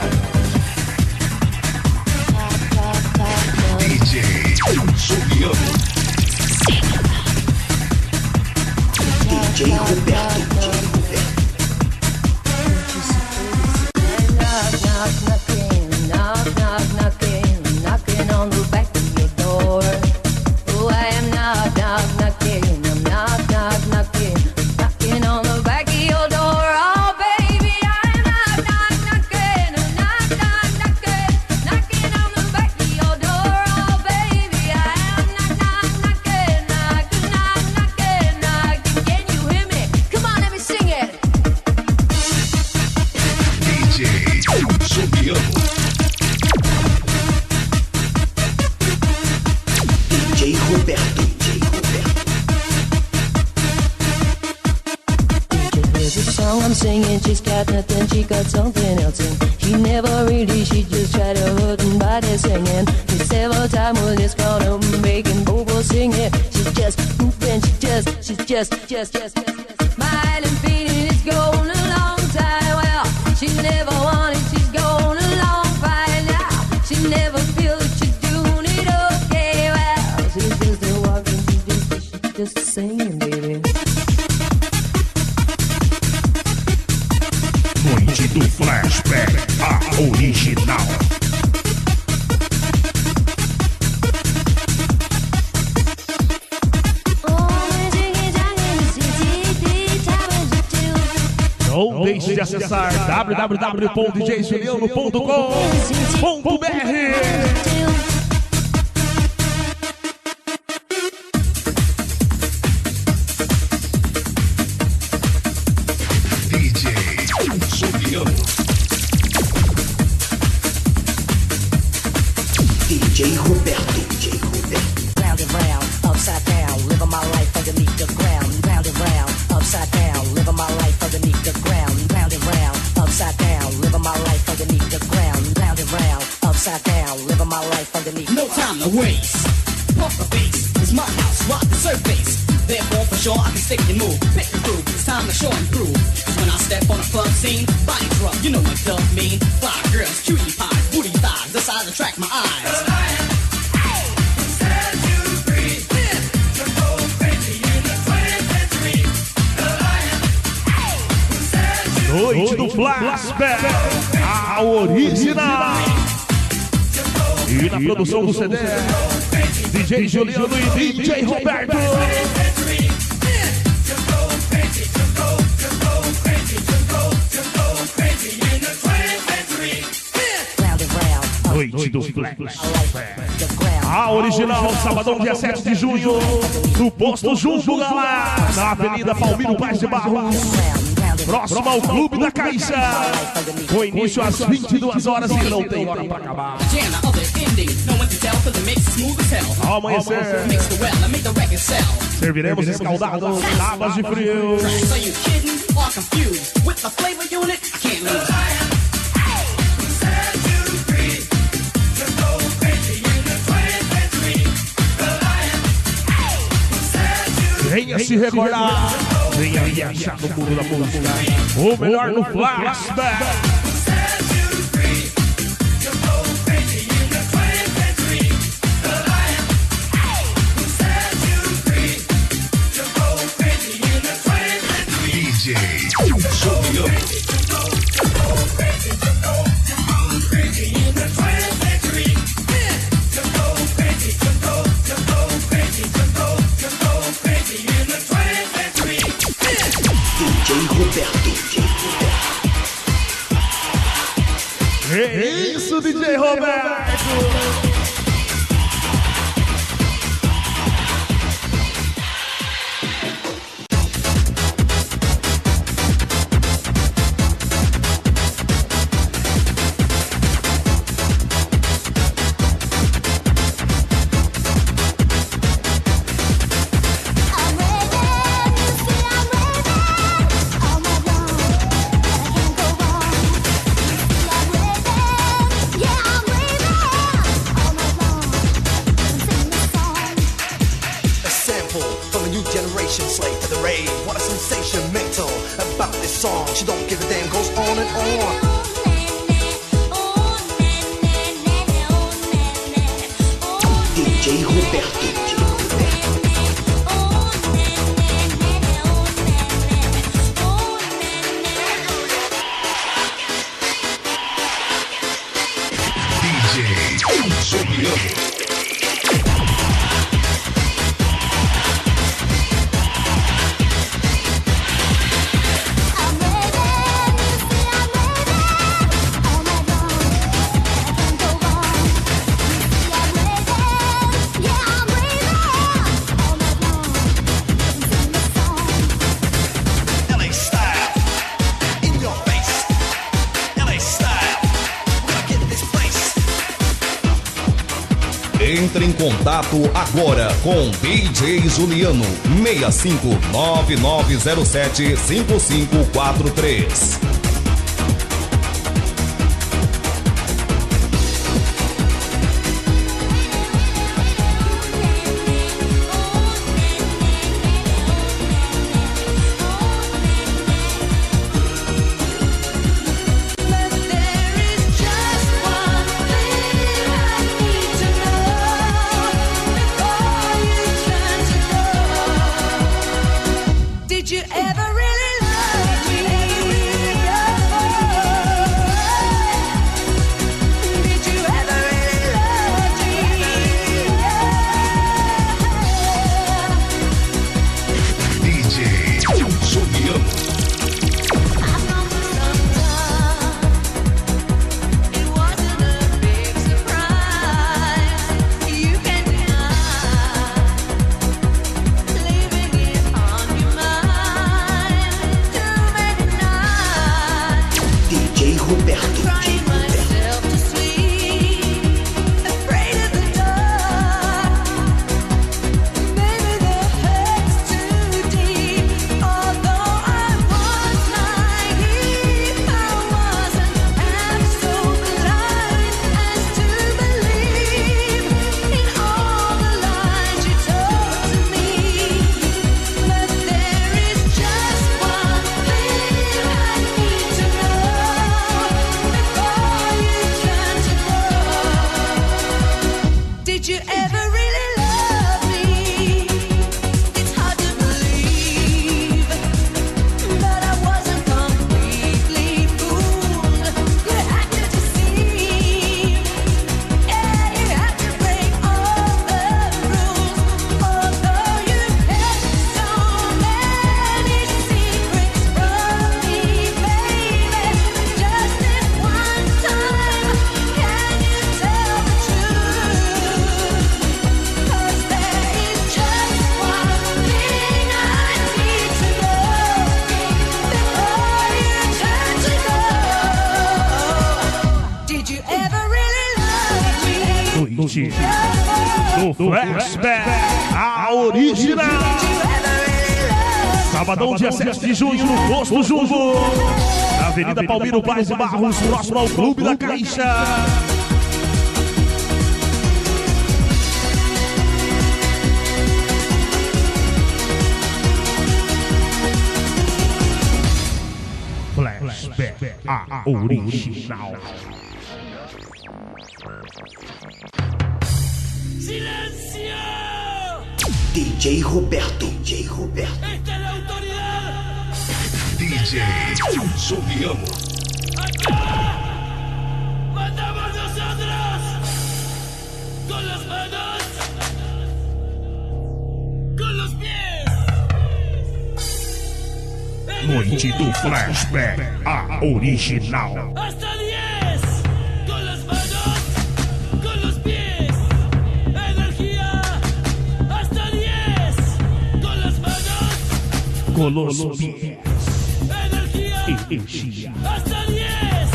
DJ Juliano. DJ Roberto. Knocking on the back of your door. Oh, I am knocking. I'm knocking on the back of your door. Oh, baby, I'm knocking. I'm knocking on the back of your door. Oh, baby, I'm knocking. Can you hear me? Come on, let me sing it. DJ Juliano. DJ Roberto. The song I'm singing, she's got nothing, she got something else in. She never really, she just tried to hurt and body singing. And several times we're just gonna making Bobo sing it. She's just moving, she's just smiling, feeling it's going a long time. Well, she never wanted, she's going a long fine now. She never feels she's doing it okay. Well, she's just a walking, she's just singing, baby. Noite do flashback, a original. Não deixe de acessar www.djjuliano.com.br. DJ Roberto. Round and round, upside down, living my life underneath the ground. Round and round, upside down, living my life underneath the ground. Round and round, upside down, living my life underneath the ground. Round and round, upside down, living my life underneath. No time to waste. Pump the bass, it's my house, rock the surface. Therefore, for sure, I can stick and move. Pick the groove, it's time to show and prove. Cause when I step on a club scene, body drop, you know what dub mean. Fly girls, cutie pies, booty thighs, decide to attract my eyes. Noite do flashback, a original. E na produção do CD, DJ Juliano e DJ Roberto. Noite do flashback, a original, sabadão dia 7 de junho, no Posto Jumbo, galera, na Avenida Palmiro Paz de Barros, próximo ao Clube da Caixa, com início às 22 horas e não tem hora para acabar. Ao amanhecer, serviremos escaldado, tábuas de frio. Venha se recordar, venha viajar no mundo da música, o melhor no flashback. DJ Juliano. É isso, DJ Roberto! Yeah, I'm song. She don't give a damn, goes on and on. DJ Roberto. Entre em contato agora com DJ Juliano 6599075543. Did you ever really love me? Did you ever really love me? DJ Juliano. It wasn't a big surprise. You can deny living it on your mind. Too many nights DJ Roberto. crying myself to sleep, afraid of the dark. Maybe the hurt's too deep. Although I was naive, I wasn't half so blind as to believe in all the lies you told to me. But there is just one thing I need to know before you turn to go. Did you ever really love me? It's hard to believe, but I wasn't completely fooled. You had to deceive, yeah, you had to break all the rules. Although you kept so many secrets from me, baby, just this one time, can you tell the truth? 'Cause there is just one thing I need to know before you turn to go. Did you ever really love me? Noite do Flashback, a original. Sabadão, dia 7 de junho, no Posto Jumbo, na Avenida Palmiro Paz de Barros, próximo ao Clube da Caixa. Flashback, a original. ¡Silencio! DJ Roberto. DJ Roberto. ¡Esta es la autoridad! DJ Juliano. ¡Acá! ¡Mandamos nosotros! ¡Con las manos! ¡Con los pies! Noite do Flashback, a original. ¡Hasta 10! ¡Con las manos! ¡Con los pies! ¡Energía! ¡Hasta 10! ¡Con las manos! Com os pies. ¡Energía! Energia. ¡Hasta 10!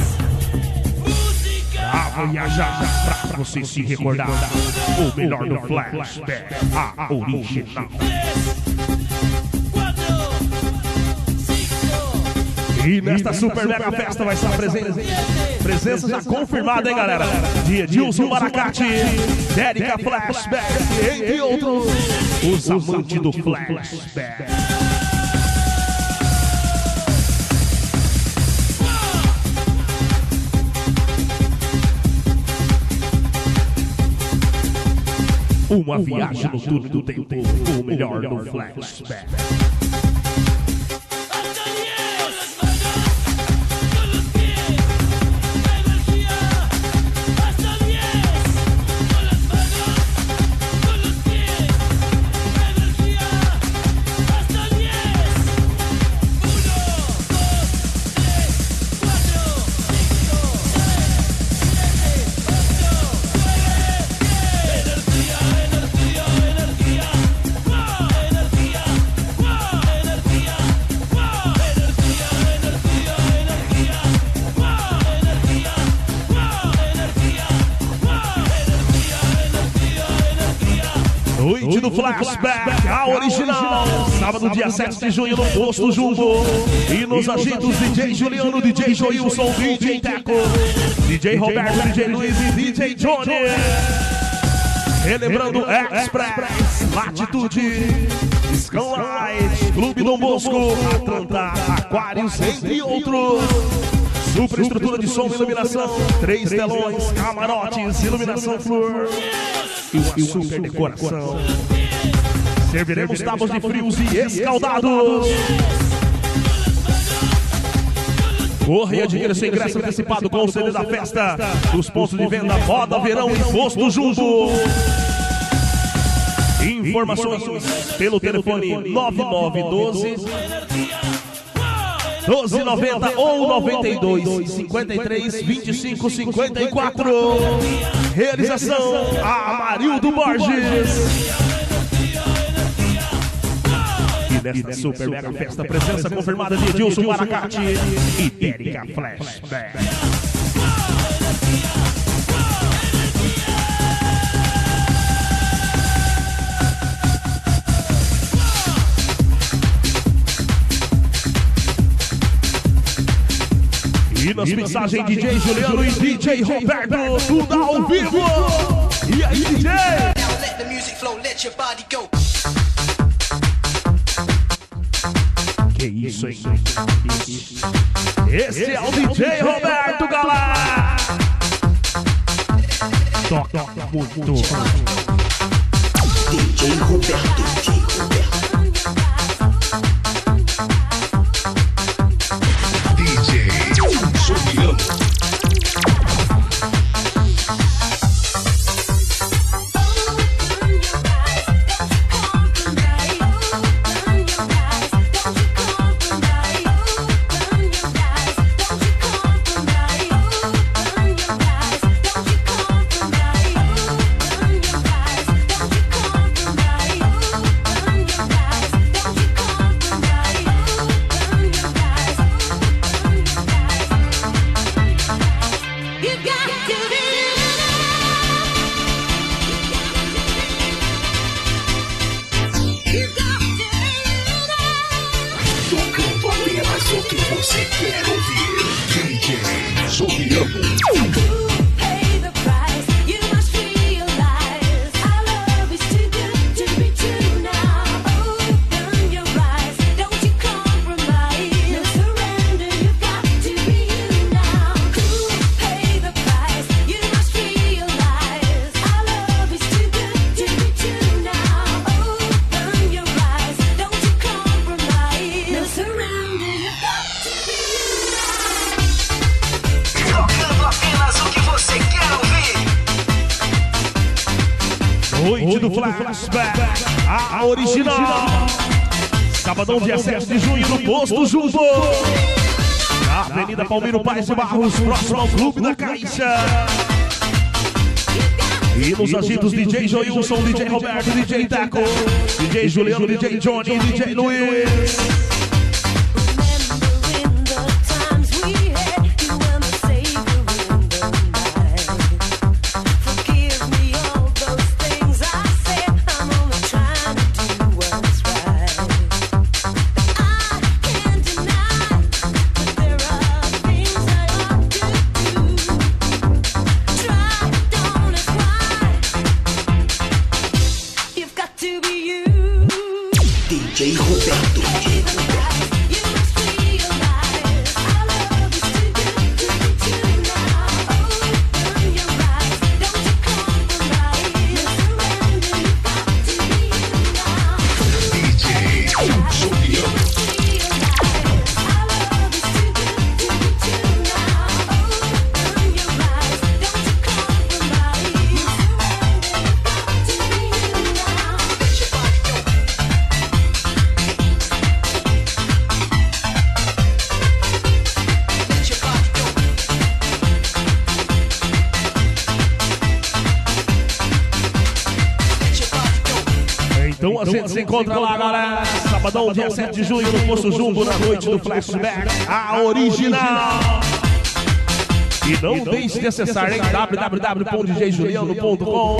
¡Música! A viajar pra você se recordar. O melhor do Flashback, a original. 4, 5, E nesta super mega festa vai estar presença já confirmada, hein, galera? De Edilson Maracate, Dérica Flashback, entre outros, os amantes do Flashback. Uma viagem no túnel do tempo, o melhor no flashback. Noite do Flashback, a original. Sábado, dia 7 de junho, no Posto Jumbo. E nos agitos, DJ Juliano, DJ Joilson, DJ Teco, DJ Roberto, DJ Luiz e DJ Johnny. Relembrando Express, Latitude, Skylight, Clube Dom Bosco, Atlanta, Aquários, entre outros. Super estrutura de som e iluminação, 3 telões, camarotes, iluminação flor e uma super decoração. Serviremos tábuas de frios e escaldados. Corra e adquira seu ingresso antecipado com o CD da festa dos pontos de venda Moda Verão e Posto Jumbo. Informações pelo telefone 9912-1290 ou 92 53 25 54. Realização Amarildo Borges. E nesta super mega festa, presença confirmada de Edilson Maracate e Dérica Flashback. E nas mensagens DJ Juliano e DJ Roberto, tudo ao vivo. E aí, DJ? Que isso, hein? Esse é o DJ Roberto, galera. Toca muito. DJ Roberto, Juliano. Noite do Flashback, a original. Sabadão, dia 7 de junho, no Posto Jumbo. Na Avenida Palmiro Paes de Barros, próximo ao Clube da Caixa. E nos agitos, DJ Joilson, DJ Roberto, DJ Teco, DJ Juliano, DJ Johnny e DJ Luiz. DJ Roberto. Então a gente se encontra lá, galera. Sabadão, dia 7 de junho, no Poço Jumbo, na noite do Flashback, a original. E não deixe de acessar em www.djjuliano.com.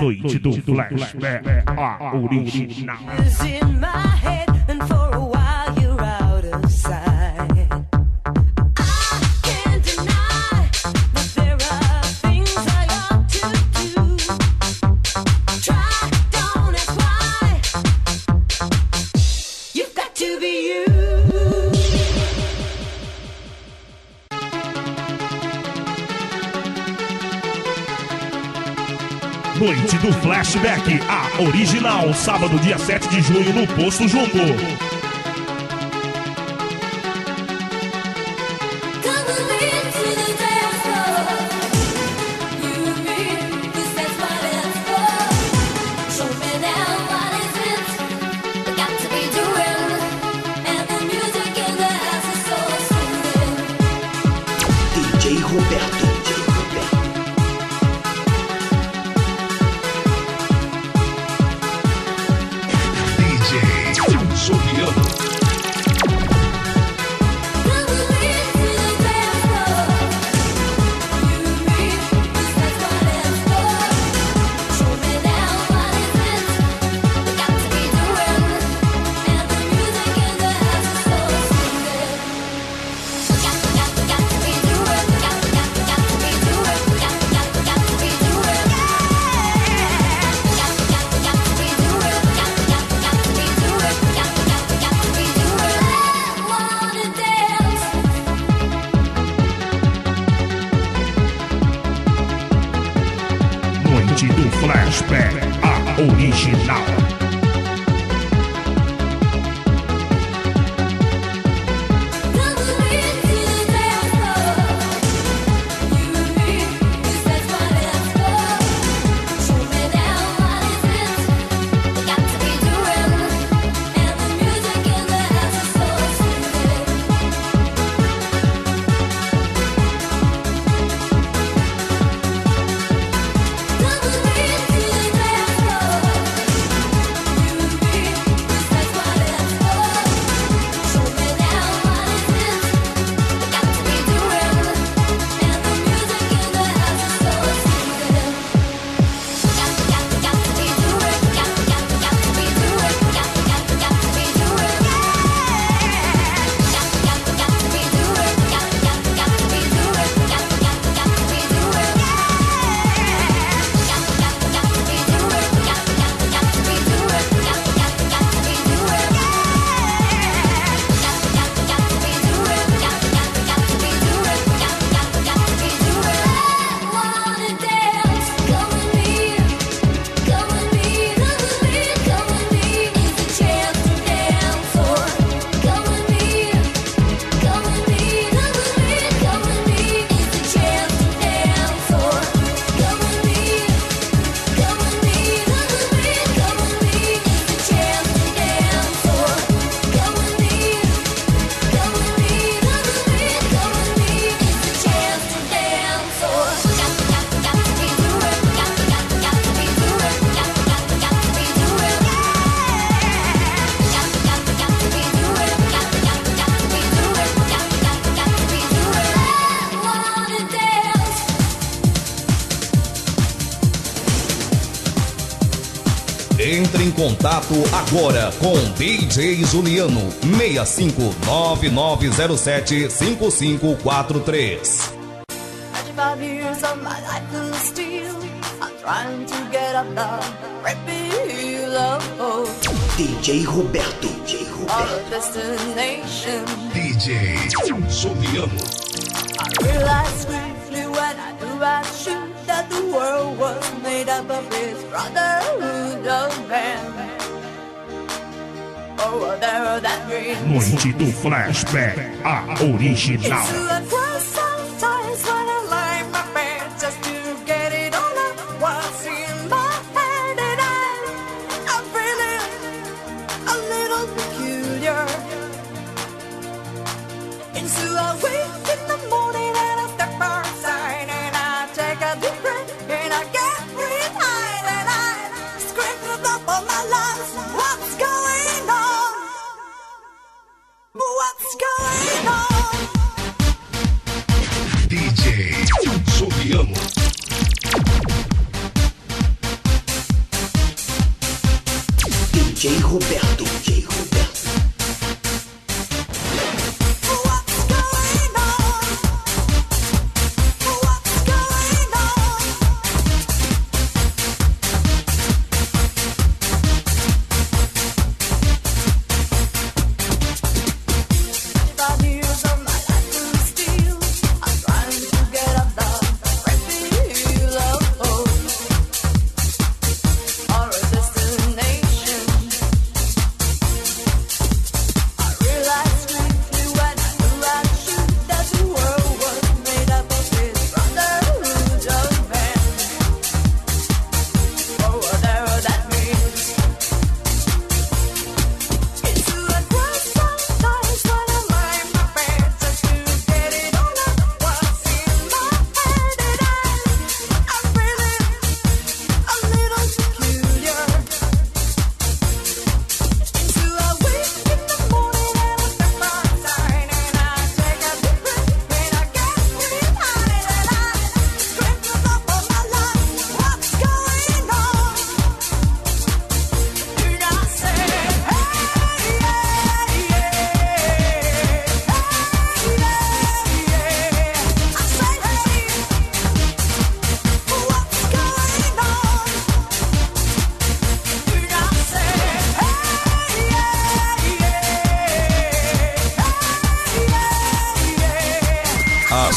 Noite do Flashback, a original. Noite do Flashback, a original, sábado, dia 7 de junho, no Poço Jumbo. DJ Roberto. Do Flashback, a original. Entre em contato agora com DJ Juliano 6599075543. 25 years of my life to steal. I'm trying to get up the repeal of DJ Roberto. our destination. DJ Juliano. I realized swiftly when I knew I shoot that the world was made up of this brotherhood of man. Oh, whatever that means. Noite do Flashback, a original. It's like well, sometimes when I lay my bed just to get it all up what's in my head, and I'm feeling a little peculiar. And so I wake in the morning and I step outside and I take a deep breath Roberto. DJ Roberto.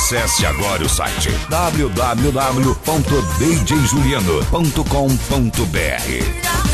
Acesse agora o site www.djjuliano.com.br.